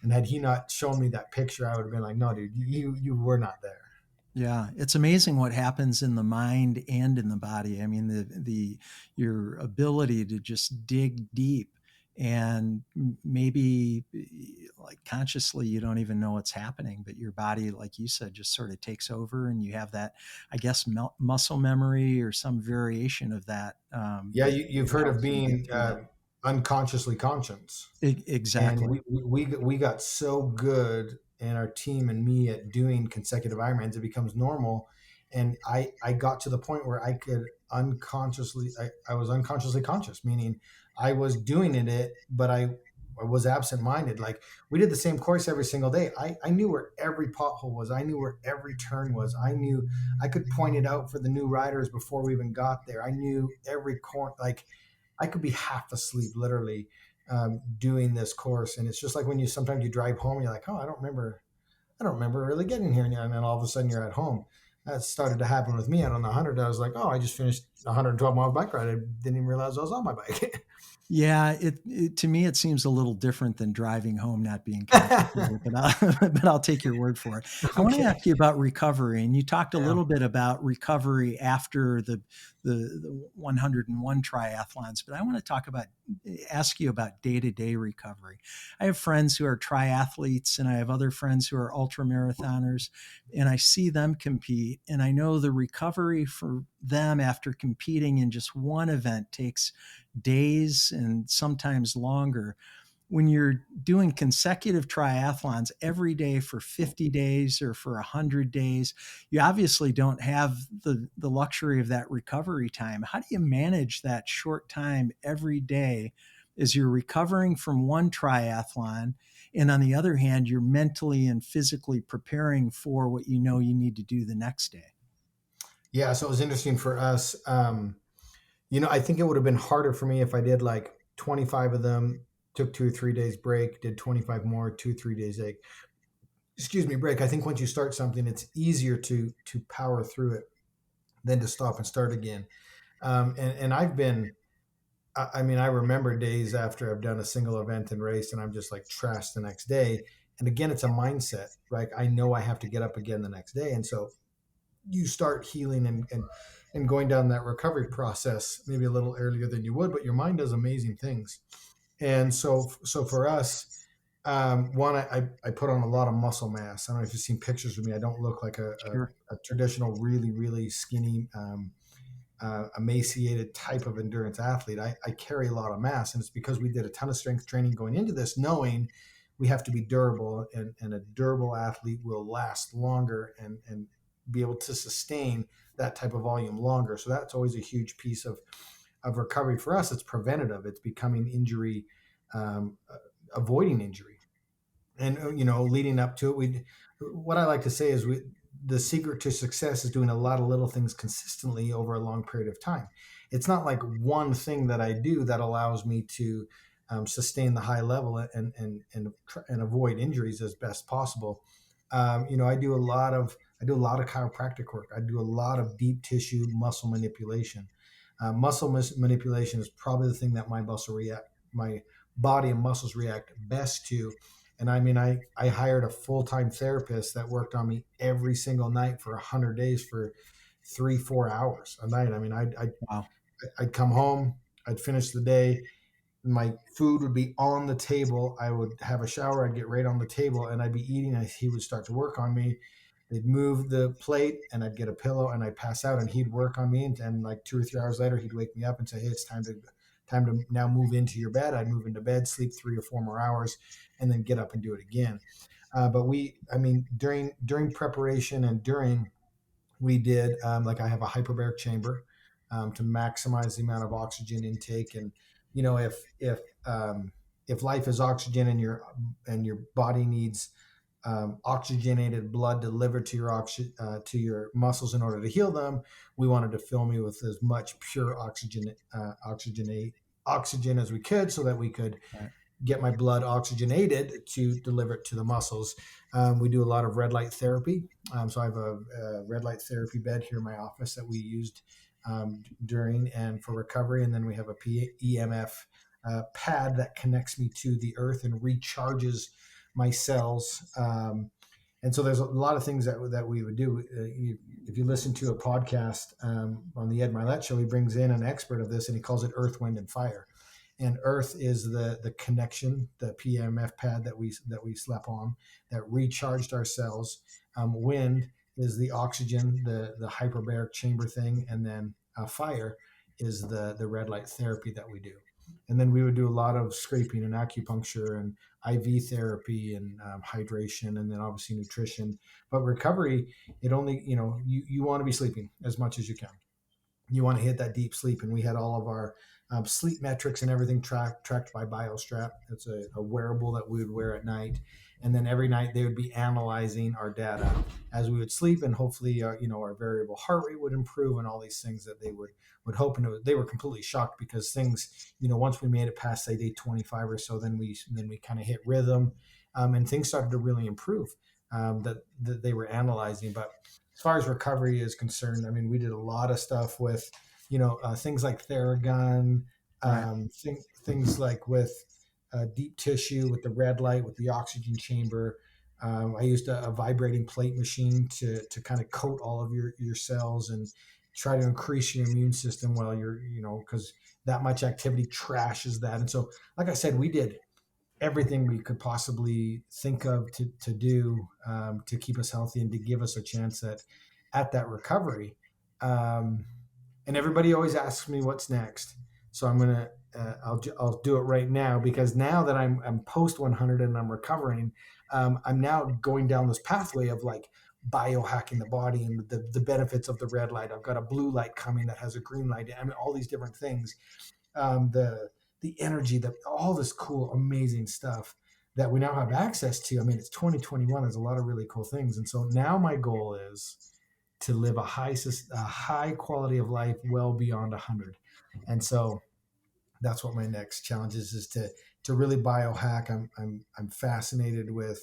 And had he not shown me that picture, I would have been like, no, dude, you were not there. Yeah, it's amazing what happens in the mind and in the body. I mean, your ability to just dig deep and maybe like consciously you don't even know what's happening, but your body, like you said, just sort of takes over, and you have that, I guess, muscle memory or some variation of that, Yeah, that you've heard of helps you get being through it. unconsciously conscious. And Exactly. we got so good, and our team and me, at doing consecutive Ironmans, it becomes normal. And I got to the point where I could unconsciously, I was unconsciously conscious, meaning I was doing it, but I was absent minded. Like, we did the same course every single day. I knew where every pothole was. I knew where every turn was. I knew I could point it out for the new riders before we even got there. I knew every corner. Like, I could be half asleep, literally, doing this course. And it's just like when you sometimes you drive home, you're like, oh, I don't remember really getting here, and then all of a sudden you're at home. That started to happen with me out on the 100. I was like, oh, I just finished a 112-mile bike ride. I didn't even realize I was on my bike. Yeah, to me it seems a little different than driving home not being conscious of it, but but I'll take your word for it. I want to Okay. ask you about recovery, and you talked a Yeah. little bit about recovery after the 101 triathlons, but I want to ask you about day-to-day recovery. I have friends who are triathletes, and I have other friends who are ultra marathoners, and I see them compete, and I know the recovery for them after competing in just one event takes days and sometimes longer. When you're doing consecutive triathlons every day for 50 days or for 100 days, you obviously don't have the luxury of that recovery time. How do you manage that short time every day as you're recovering from one triathlon? And on the other hand, you're mentally and physically preparing for what you know you need to do the next day. Yeah. So it was interesting for us. I think it would have been harder for me if I did like 25 of them, took 2 or 3 days break, did 25 more, 2 or 3 days break. I think once you start something, it's easier to power through it than to stop and start again. And I've been, I mean, I remember days after I've done a single event and race, and I'm just like trashed the next day. And again, it's a mindset. Like, I know I have to get up again the next day, and so you start healing and going down that recovery process maybe a little earlier than you would, but your mind does amazing things. And so for us, one, I put on a lot of muscle mass. I don't know if you've seen pictures of me. I don't look like Sure. a traditional, really, really skinny, emaciated type of endurance athlete. I carry a lot of mass, and it's because we did a ton of strength training going into this, knowing we have to be durable, and a durable athlete will last longer and be able to sustain that type of volume longer. So that's always a huge piece of recovery for us. It's preventative. It's becoming injury, um, avoiding injury, and leading up to it. What I like to say is the secret to success is doing a lot of little things consistently over a long period of time. It's not like one thing that I do that allows me to sustain the high level and avoid injuries as best possible. I do a lot of chiropractic work. I do a lot of deep tissue muscle manipulation. Manipulation is probably the thing that my body and muscles react best to. And I mean, I hired a full-time therapist that worked on me every single night for 100 days for 3, 4 hours a night. I mean, Wow. I'd come home, I'd finish the day, my food would be on the table. I would have a shower, I'd get right on the table, and I'd be eating, and he would start to work on me. They'd move the plate, and I'd get a pillow, and I'd pass out, and he'd work on me. And like 2 or 3 hours later, he'd wake me up and say, hey, it's time to now move into your bed. I'd move into bed, sleep 3 or 4 more hours, and then get up and do it again. But I mean, during preparation and during, we did, like, I have a hyperbaric chamber, to maximize the amount of oxygen intake. And if life is oxygen, and your body needs oxygenated blood delivered to to your muscles in order to heal them, we wanted to fill me with as much pure oxygen as we could, so that we could Right. get my blood oxygenated to deliver it to the muscles. We do a lot of red light therapy. So I have a red light therapy bed here in my office that we used during and for recovery. And then we have a EMF pad that connects me to the earth and recharges my cells. And so there's a lot of things that we would do. If you listen to a podcast on the Ed Milet show, he brings in an expert of this, and he calls it Earth, Wind, and Fire. And earth is the connection, the PMF pad that we slept on that recharged our cells. Wind is the oxygen, the hyperbaric chamber thing, and then fire is the red light therapy that we do. And then we would do a lot of scraping and acupuncture and IV therapy and hydration, and then obviously nutrition. But recovery, it only, you want to be sleeping as much as you can. You want to hit that deep sleep. And we had all of our sleep metrics and everything tracked by BioStrap. It's a wearable that we would wear at night. And then every night they would be analyzing our data as we would sleep, and hopefully, our variable heart rate would improve, and all these things that they would hope. And they were completely shocked because things, once we made it past say day 25 or so, then we kind of hit rhythm, and things started to really improve, that they were analyzing. But as far as recovery is concerned, I mean, we did a lot of stuff with, things like Theragun, Right. things like with deep tissue, with the red light, with the oxygen chamber. I used a vibrating plate machine to kind of coat all of your cells and try to increase your immune system while you're, because that much activity trashes that. And so, like I said, we did everything we could possibly think of to do, to keep us healthy and to give us a chance at that recovery. Um, and everybody always asks me what's next. So I'll do it right now, because now that I'm post 100 and I'm recovering, I'm now going down this pathway of like biohacking the body and the benefits of the red light. I've got a blue light coming that has a green light. I mean, all these different things, the energy, all this cool, amazing stuff that we now have access to. I mean, it's 2021. There's a lot of really cool things, and so now my goal is to live a high quality of life well beyond 100. And so that's what my next challenge is to really biohack. I'm fascinated with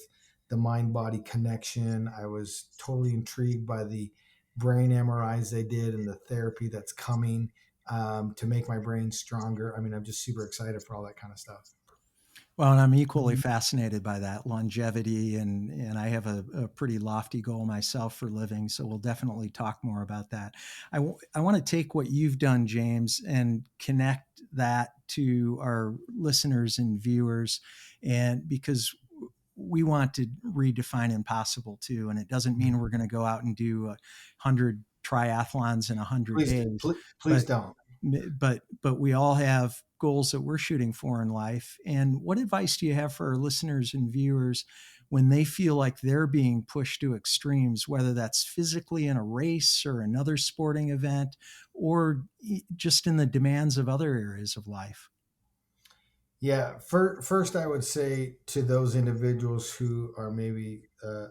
the mind body connection. I was totally intrigued by the brain MRIs they did and the therapy that's coming, to make my brain stronger. I mean, I'm just super excited for all that kind of stuff. Well, and I'm equally fascinated by that longevity, and I have a pretty lofty goal myself for living. So we'll definitely talk more about that. I want to take what you've done, James, and connect that to our listeners and viewers, and because we want to redefine impossible too, and it doesn't mean we're going to go out and do 100 triathlons in 100 Please, days, please but don't. but we all have goals that we're shooting for in life. And what advice do you have for our listeners and viewers when they feel like they're being pushed to extremes, whether that's physically in a race or another sporting event, or just in the demands of other areas of life? Yeah, first, I would say to those individuals who are maybe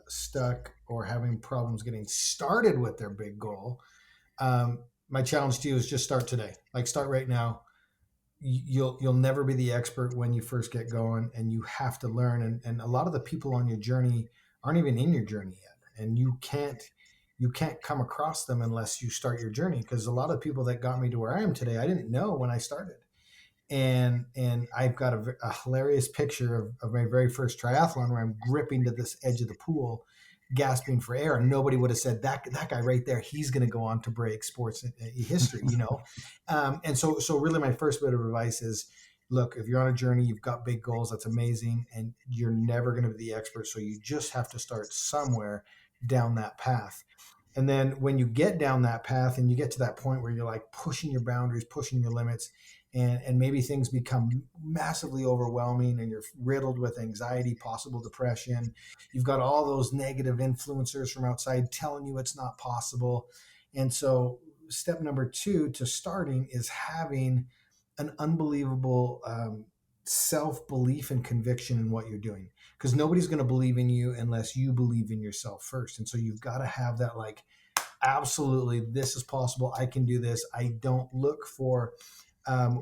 stuck or having problems getting started with their big goal, my challenge to you is just start today. Like, start right now. You'll never be the expert when you first get going, and you have to learn. And a lot of the people on your journey aren't even in your journey yet, and you can't come across them unless you start your journey. Because a lot of people that got me to where I am today, I didn't know when I started. And I've got a hilarious picture of my very first triathlon where I'm gripping to this edge of the pool, gasping for air, and nobody would have said that guy right there, he's going to go on to break sports history. And so really, my first bit of advice is, look, if you're on a journey, you've got big goals, that's amazing, and you're never going to be the expert, so you just have to start somewhere down that path. And then when you get down that path and you get to that point where you're like pushing your boundaries, pushing your limits, and maybe things become massively overwhelming and you're riddled with anxiety, possible depression, you've got all those negative influencers from outside telling you it's not possible. And so step number two to starting is having an unbelievable self-belief and conviction in what you're doing, because nobody's going to believe in you unless you believe in yourself first. And so you've got to have that, like, absolutely, this is possible, I can do this. I don't look for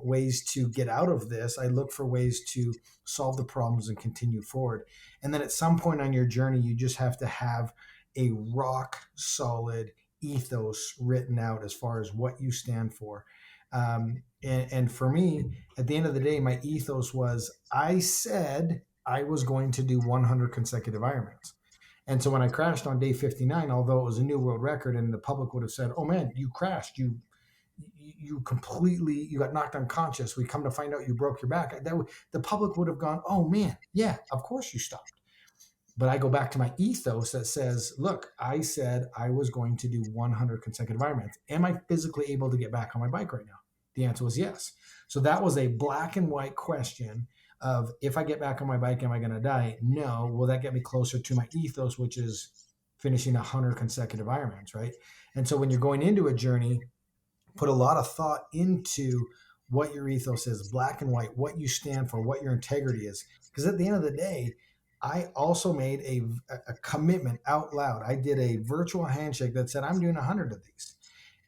ways to get out of this. I look for ways to solve the problems and continue forward. And then at some point on your journey, you just have to have a rock solid ethos written out as far as what you stand for. And for me, at the end of the day, my ethos was, I said I was going to do 100 consecutive Ironmans. And so when I crashed on day 59, although it was a new world record and the public would have said, oh man, you crashed, you completely, you got knocked unconscious. We come to find out you broke your back. The public would have gone, oh man, yeah, of course you stopped. But I go back to my ethos that says, look, I said I was going to do 100 consecutive Ironmans. Am I physically able to get back on my bike right now? The answer was yes. So that was a black and white question of, if I get back on my bike, am I going to die? No. Will that get me closer to my ethos, which is finishing 100 consecutive Ironmans, right? And so when you're going into a journey, put a lot of thought into what your ethos is, black and white, what you stand for, what your integrity is. Because at the end of the day, I also made a commitment out loud. I did a virtual handshake that said, I'm doing 100 of these.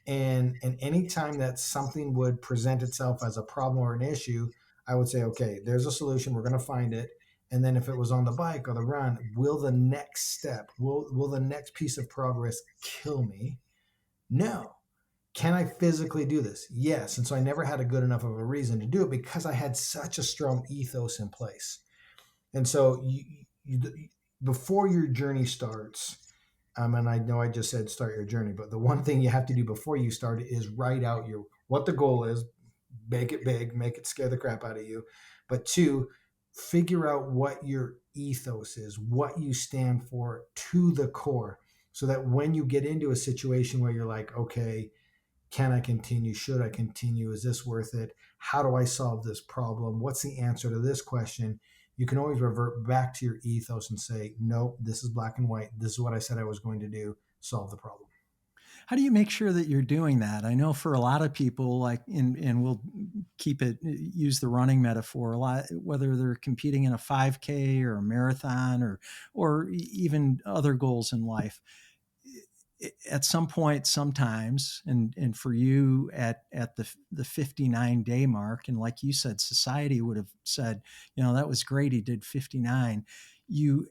And anytime that something would present itself as a problem or an issue, I would say, okay, there's a solution. We're going to find it. And then if it was on the bike or the run, will the next step, will the next piece of progress kill me? No. Can I physically do this? Yes. And so I never had a good enough of a reason to do it because I had such a strong ethos in place. And so before your journey starts, and I know I just said start your journey, but the one thing you have to do before you start it is write out what the goal is, make it big, make it scare the crap out of you. But two, figure out what your ethos is, what you stand for to the core, so that when you get into a situation where you're like, okay, can I continue? Should I continue? Is this worth it? How do I solve this problem? What's the answer to this question? You can always revert back to your ethos and say, nope, this is black and white. This is what I said I was going to do. Solve the problem. How do you make sure that you're doing that? I know for a lot of people, like, and we'll use the running metaphor a lot, whether they're competing in a 5K or a marathon or even other goals in life. At some point, sometimes, and for you at the 59-day mark, and like you said, society would have said, that was great, he did 59. You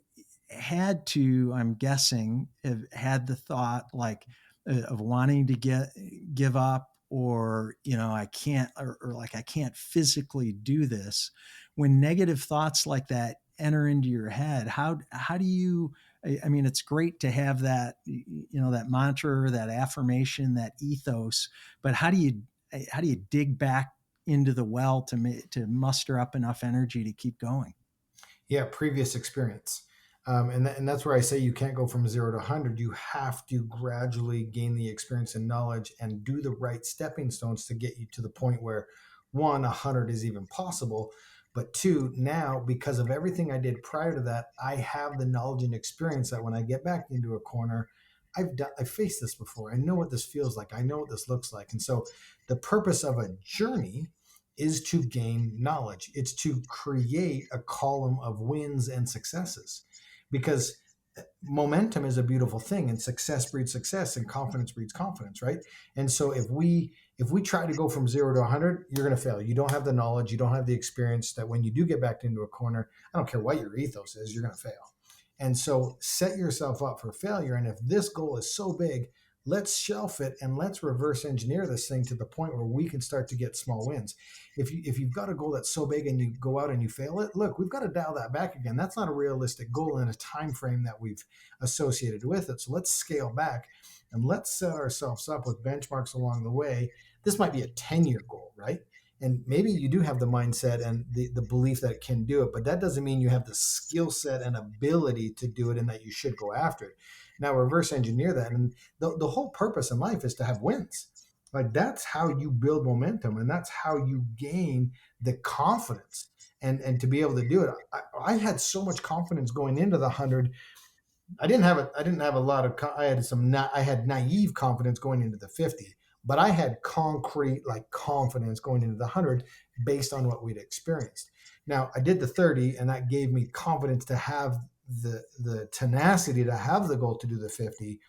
had to, I'm guessing, have had the thought like of wanting to give up, or I can't, or like I can't physically do this. When negative thoughts like that enter into your head, how do you, I mean, it's great to have that, that mantra, that affirmation, that ethos, but how do you dig back into the well to muster up enough energy to keep going? Yeah, previous experience. And that's where I say you can't go from 0 to 100. You have to gradually gain the experience and knowledge and do the right stepping stones to get you to the point where, one, 100 is even possible. But two, now, because of everything I did prior to that, I have the knowledge and experience that when I get back into a corner, I've faced this before. I know what this feels like. I know what this looks like. And so the purpose of a journey is to gain knowledge. It's to create a column of wins and successes, because momentum is a beautiful thing, and success breeds success, and confidence breeds confidence, right? And so if we try to go from 0 to 100, you're going to fail. You don't have the knowledge, you don't have the experience that when you do get back into a corner, I don't care what your ethos is, you're going to fail. And so set yourself up for failure. And if this goal is so big, let's shelf it and let's reverse engineer this thing to the point where we can start to get small wins. If you've got a goal that's so big and you go out and you fail it, look, we've got to dial that back again. That's not a realistic goal in a time frame that we've associated with it. So let's scale back and let's set ourselves up with benchmarks along the way. This might be a 10-year goal, right? And maybe you do have the mindset and the belief that it can do it, but that doesn't mean you have the skill set and ability to do it and that you should go after it. Now reverse engineer that. And the whole purpose in life is to have wins. Like, that's how you build momentum, and that's how you gain the confidence and to be able to do it. I had so much confidence going into the 100. I didn't have a lot of, I had naive confidence going into the 50, but I had concrete, like, confidence going into the 100 based on what we'd experienced. Now I did the 30, and that gave me confidence to have the tenacity to have the goal to do the 50.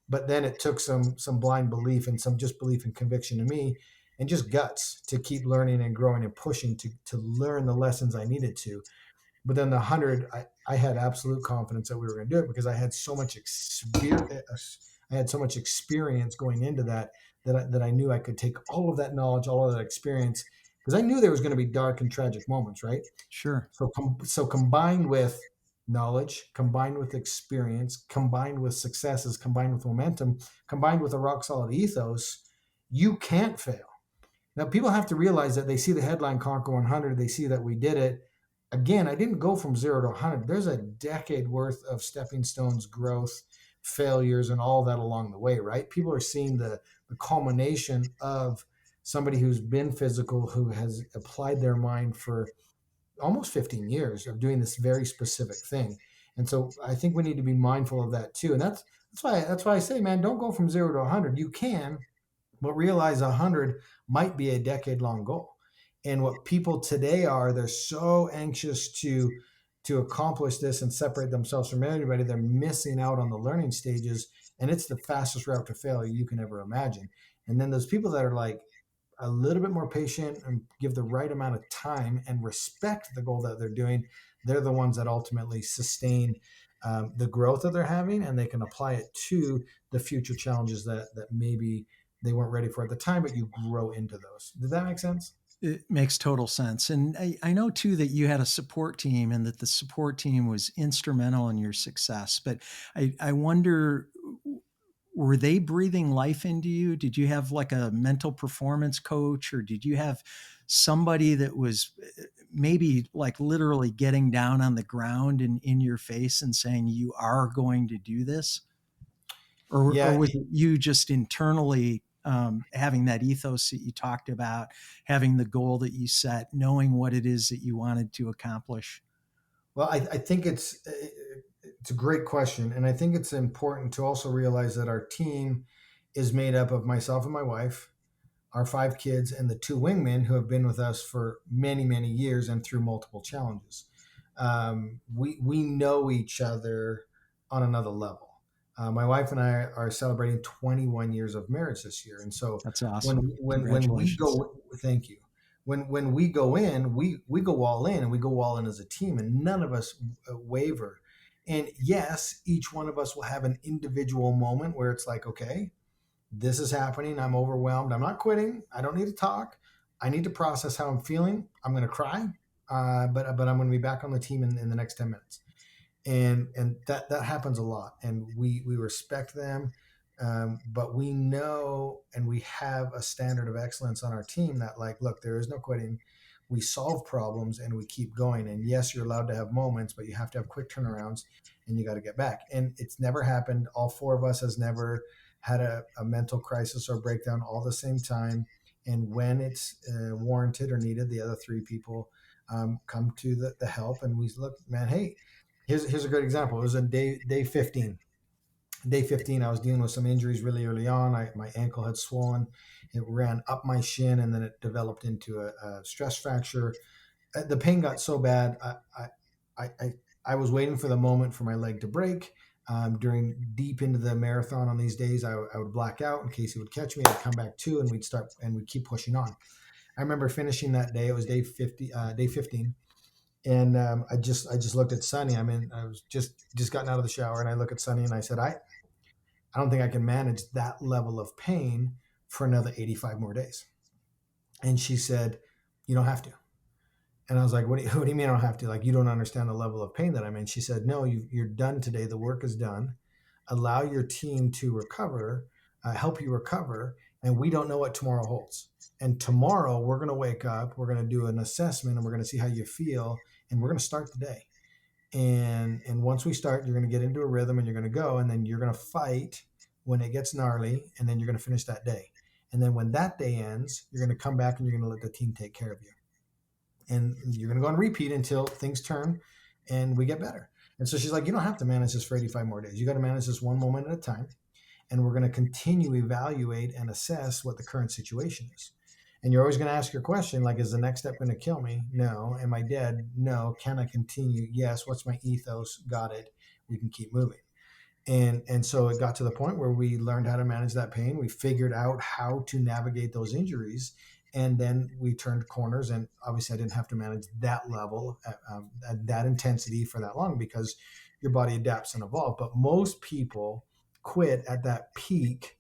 But then it took some blind belief and some just belief and conviction in me, and just guts to keep learning and growing and pushing to learn the lessons I needed to. But then the 100, I had absolute confidence that we were going to do it because I had so much experience. I had so much experience going into that I knew I could take all of that knowledge, all of that experience, because I knew there was going to be dark and tragic moments, right? Sure. So combined with knowledge, combined with experience, combined with successes, combined with momentum, combined with a rock solid ethos, You can't fail. Now, people have to realize that they see the headline Conquer 100, they see that we did it. Again, I didn't go from 0 to 100. There's a decade worth of stepping stones, growth, failures, and all that along the way, right? People are seeing the culmination of somebody who's been physical, who has applied their mind for almost 15 years of doing this very specific thing. And so I think we need to be mindful of that too. And that's why I say, man, don't go from 0 to 100. You can, but realize 100 might be a decade long goal. And what people today are, they're so anxious to accomplish this and separate themselves from everybody. They're missing out on the learning stages, and it's the fastest route to failure you can ever imagine. And then those people that are like a little bit more patient and give the right amount of time and respect the goal that they're doing, they're the ones that ultimately sustain the growth that they're having, and they can apply it to the future challenges that maybe they weren't ready for at the time, but you grow into those. Does that make sense? It makes total sense. And I know too that you had a support team and that the support team was instrumental in your success. But I wonder, were they breathing life into you? Did you have like a mental performance coach, or did you have somebody that was maybe like literally getting down on the ground and in your face and saying, you are going to do this? Or Yeah. was it you just internally having that ethos that you talked about, having the goal that you set, knowing what it is that you wanted to accomplish? Well, I think it's a great question, and I think it's important to also realize that our team is made up of myself and my wife, our 5 kids, and the 2 wingmen who have been with us for many, many years and through multiple challenges. We know each other on another level. My wife and I are celebrating 21 years of marriage this year, and so That's when awesome. when we Congratulations. go, thank you. When we go in, we go all in, and we go all in as a team, and none of us waver. And yes, each one of us will have an individual moment where it's like, okay, this is happening. I'm overwhelmed. I'm not quitting. I don't need to talk. I need to process how I'm feeling. I'm going to cry, but I'm going to be back on the team in the next 10 minutes. And that happens a lot, and we respect them, but we know and we have a standard of excellence on our team that, like, look, there is no quitting. We solve problems and we keep going. And yes, you're allowed to have moments, but you have to have quick turnarounds, and you got to get back. And it's never happened. All 4 of us has never had a mental crisis or breakdown all the same time. And when it's warranted or needed, the other 3 people come to the help, and we look, man, hey, here's a good example. It was on day 15. Day 15, I was dealing with some injuries really early on. My ankle had swollen. It ran up my shin, and then it developed into a stress fracture. The pain got so bad, I was waiting for the moment for my leg to break. During deep into the marathon on these days, I would black out in case he would catch me. I'd come back to, and we'd keep pushing on. I remember finishing that day. It was day 15, and I just looked at Sunny. I mean, I was just gotten out of the shower, and I look at Sunny and I said, I don't think I can manage that level of pain for another 85 more days. And she said, you don't have to. And I was like, what do you mean I don't have to? Like, you don't understand the level of pain that I'm in. She said, no, you're done today. The work is done. Allow your team to recover, help you recover. And we don't know what tomorrow holds. And tomorrow we're going to wake up, we're going to do an assessment, and we're going to see how you feel. And we're going to start the day. And once we start, you're going to get into a rhythm, and you're going to go, and then you're going to fight when it gets gnarly, and then you're going to finish that day. And then when that day ends, you're going to come back and you're going to let the team take care of you. And you're going to go on repeat until things turn and we get better. And so she's like, you don't have to manage this for 85 more days. You got to manage this one moment at a time. And we're going to continue, evaluate, and assess what the current situation is. And you're always going to ask your question, like, is the next step going to kill me? No. Am I dead? No. Can I continue? Yes. What's my ethos? Got it. We can keep moving. And so it got to the point where we learned how to manage that pain. We figured out how to navigate those injuries, and then we turned corners. And obviously I didn't have to manage that level at that intensity for that long, because your body adapts and evolves. But most people quit at that peak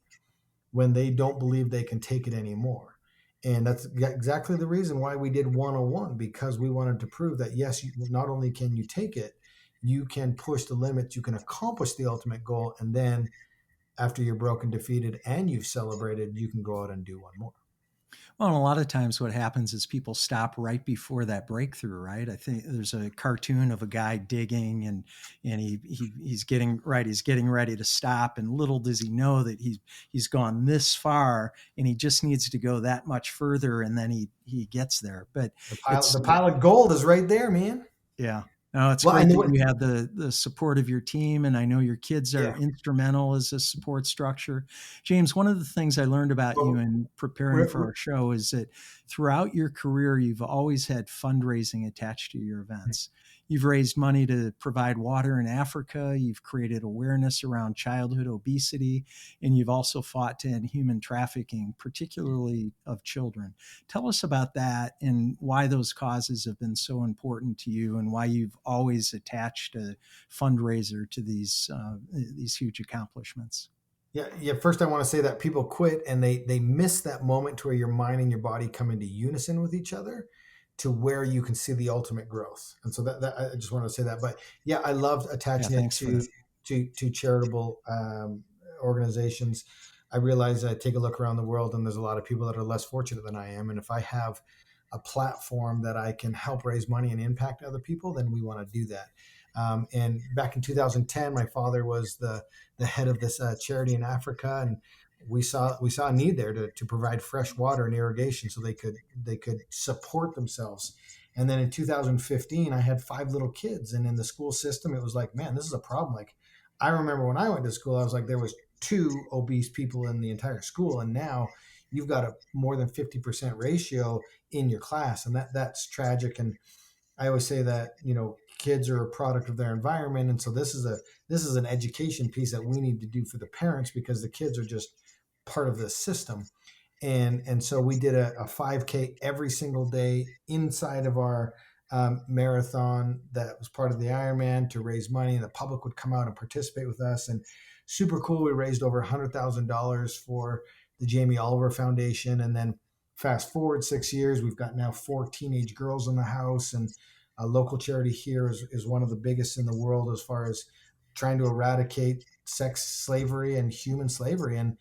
when they don't believe they can take it anymore. And that's exactly the reason why we did 101, because we wanted to prove that, yes, not only can you take it, you can push the limits, you can accomplish the ultimate goal, and then after you're broken, defeated, and you've celebrated, you can go out and do one more. Well, and a lot of times what happens is people stop right before that breakthrough, right? I think there's a cartoon of a guy digging and he's getting right, he's getting ready to stop, and little does he know that he's gone this far and he just needs to go that much further and then he gets there. But The it's pile of gold is right there, man. yeah. No, it's Well, great and that what, you have the support of your team, and I know your kids are yeah. instrumental as a support structure. James, one of the things I learned about you Well, in preparing re- for our show is that throughout your career, you've always had fundraising attached to your events. You've raised money to provide water in Africa. You've created awareness around childhood obesity, and you've also fought to end human trafficking, particularly of children. Tell us about that and why those causes have been so important to you, and why you've always attached a fundraiser to these huge accomplishments. Yeah, yeah. First, I want to say that people quit and they miss that moment to where your mind and your body come into unison with each other, to where you can see the ultimate growth. And so that I just want to say that. But yeah, I loved Yeah, attaching it thanks for that. to charitable organizations. I realize I take a look around the world and there's a lot of people that are less fortunate than I am. And if I have a platform that I can help raise money and impact other people, then we want to do that. And back in 2010, my father was the head of this charity in Africa, and we saw a need there to provide fresh water and irrigation so they could support themselves. And then in 2015, I had 5 little kids, and in the school system, it was like, man, this is a problem. Like, I remember when I went to school, I was like, there was 2 obese people in the entire school, and now you've got a more than 50% ratio in your class, and that's tragic. And I always say that, kids are a product of their environment, and so this is an education piece that we need to do for the parents, because the kids are just part of the system. And so we did a 5K every single day inside of our marathon that was part of the Ironman, to raise money, and the public would come out and participate with us. And super cool, we raised over $100,000 for the Jamie Oliver Foundation. And then fast forward 6 years, we've got now 4 teenage girls in the house, and a local charity here is one of the biggest in the world as far as trying to eradicate sex slavery and human slavery. And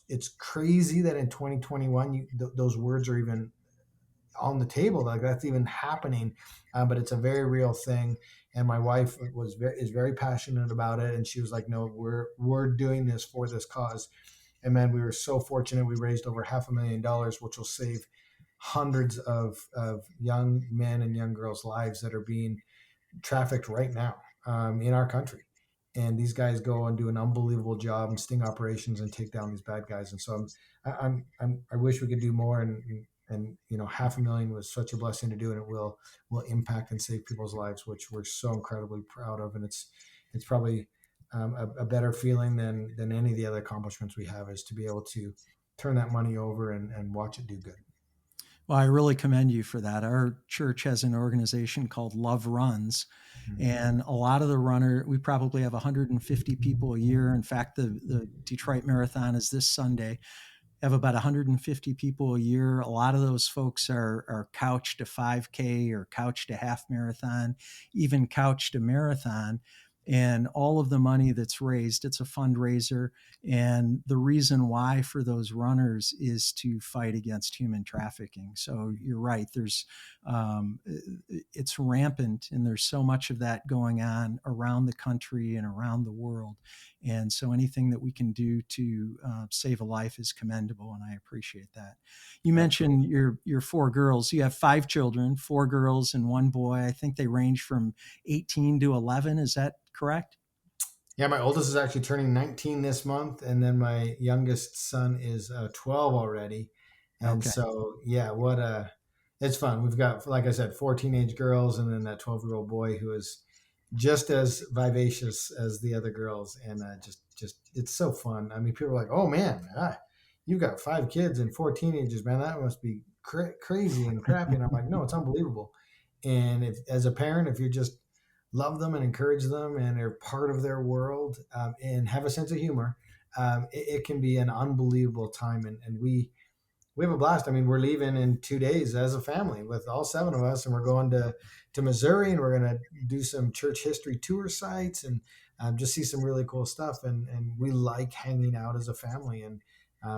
it's crazy that in 2021 those words are even on the table, like that's even happening. But it's a very real thing, and my wife is very passionate about it, and she was like, no, we're doing this for this cause. And man, we were so fortunate. We raised over $500,000, which will save hundreds of young men and young girls' lives that are being trafficked right now in our country. And these guys go and do an unbelievable job and sting operations and take down these bad guys. And so I wish we could do more. And 500,000 was such a blessing to do, and it will impact and save people's lives, which we're so incredibly proud of. And it's probably a better feeling than any of the other accomplishments we have, is to be able to turn that money over and watch it do good. Well, I really commend you for that. Our church has an organization called Love Runs, Mm-hmm. and a lot of we probably have 150 people a year. In fact, the Detroit Marathon is this Sunday. Have about 150 people a year. A lot of those folks are couched to 5K or couched to half marathon, even couched to marathon. And all of the money that's raised, it's a fundraiser. And the reason why for those runners is to fight against human trafficking. So you're right. It's rampant, and there's so much of that going on around the country and around the world. And so anything that we can do to save a life is commendable, and I appreciate that. You Absolutely. mentioned your 4 girls. You have 5 children, 4 girls and 1 boy. I think they range from 18 to 11. Is that correct? Yeah, my oldest is actually turning 19 this month, and then my youngest son is 12 already. And Okay. so, yeah, it's fun. We've got, like I said, 4 teenage girls, and then that 12-year-old boy who is just as vivacious as the other girls, and just it's so fun. I mean, people are like, "Oh man, you've got 5 kids and 4 teenagers, man. That must be crazy and crappy." And I'm like, "No, it's unbelievable." And if, as a parent, if you just love them and encourage them and are part of their world, and have a sense of humor, it can be an unbelievable time. And we have a blast. I mean, we're leaving in 2 days as a family with all 7 of us, and we're going to Missouri, and we're going to do some church history tour sites. And just see some really cool stuff. And we like hanging out as a family. And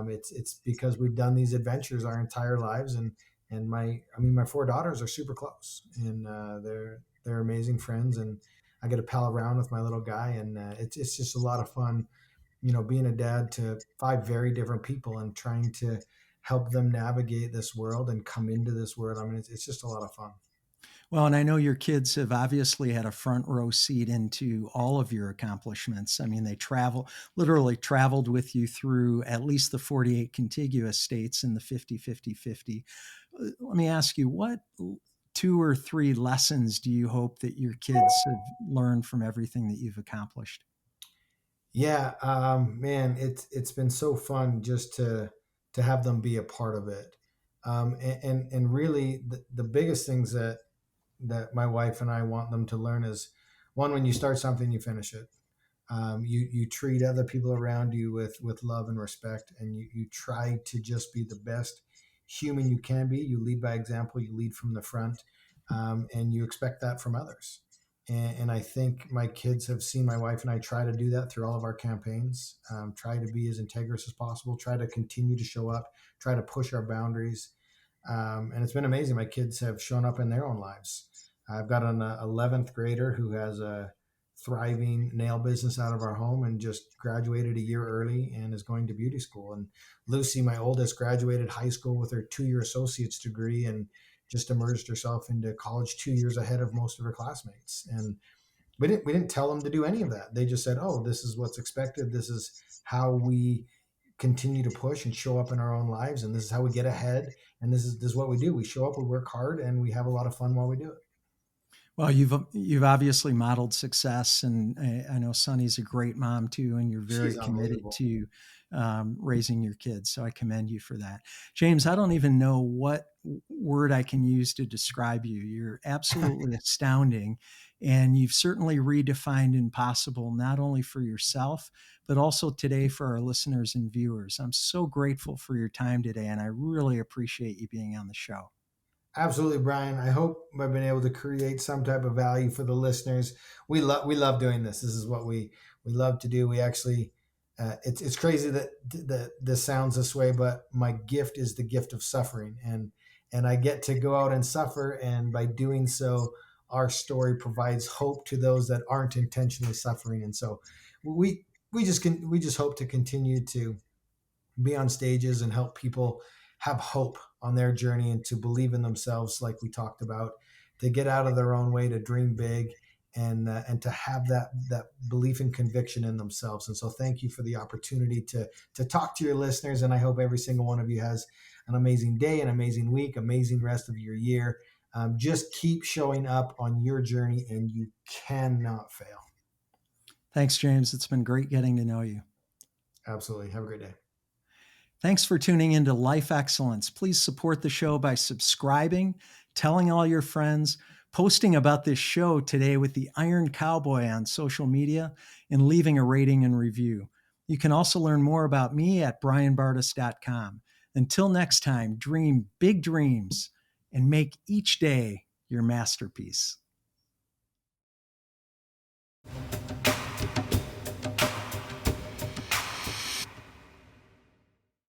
it's because we've done these adventures our entire lives. And my four daughters are super close, and they're amazing friends. And I get to pal around with my little guy, and it's just a lot of fun, being a dad to five very different people and trying to help them navigate this world and come into this world. I mean, it's just a lot of fun. Well, and I know your kids have obviously had a front row seat into all of your accomplishments. I mean, they literally traveled with you through at least the 48 contiguous states in the 50-50-50. Let me ask you, what two or three lessons do you hope that your kids have learned from everything that you've accomplished? Yeah, man, it's been so fun just to have them be a part of it. And really, the biggest things that my wife and I want them to learn is, one, when you start something, you finish it. You treat other people around you with love and respect, and you try to just be the best human you can be. You lead by example. You lead from the front, and you expect that from others. And I think my kids have seen my wife and I try to do that through all of our campaigns. Try to be as integrous as possible. Try to continue to show up. Try to push our boundaries. And it's been amazing. My kids have shown up in their own lives. I've got an 11th grader who has a thriving nail business out of our home and just graduated a year early and is going to beauty school. And Lucy, my oldest, graduated high school with her 2-year associate's degree and just emerged herself into college 2 years ahead of most of her classmates. And we didn't tell them to do any of that. They just said, "Oh, this is what's expected. This is how we continue to push and show up in our own lives, and this is how we get ahead. And this is what we do. We show up, we work hard, and we have a lot of fun while we do it." Well, you've obviously modeled success, and I know Sunny's a great mom too, and you're very She's committed unbelievable. to raising your kids. So I commend you for that, James. I don't even know what word I can use to describe you. You're absolutely astounding, and you've certainly redefined impossible not only for yourself but also today for our listeners and viewers. I'm so grateful for your time today, and I really appreciate you being on the show. Absolutely, Brian. I hope I've been able to create some type of value for the listeners. We love doing this. This is what we love to do. We actually, it's crazy that this sounds this way, but my gift is the gift of suffering, and I get to go out and suffer, and by doing so, our story provides hope to those that aren't intentionally suffering. And so, we just hope to continue to be on stages and help people have hope on their journey and to believe in themselves, like we talked about, to get out of their own way, to dream big, and to have that belief and conviction in themselves. And so, thank you for the opportunity to talk to your listeners. And I hope every single one of you has an amazing day, an amazing week, amazing rest of your year. Just keep showing up on your journey, and you cannot fail. Thanks, James. It's been great getting to know you. Absolutely. Have a great day. Thanks for tuning into Life Excellence. Please support the show by subscribing, telling all your friends, posting about this show today with the Iron Cowboy on social media, and leaving a rating and review. You can also learn more about me at BrianBartes.com. Until next time, dream big dreams and make each day your masterpiece.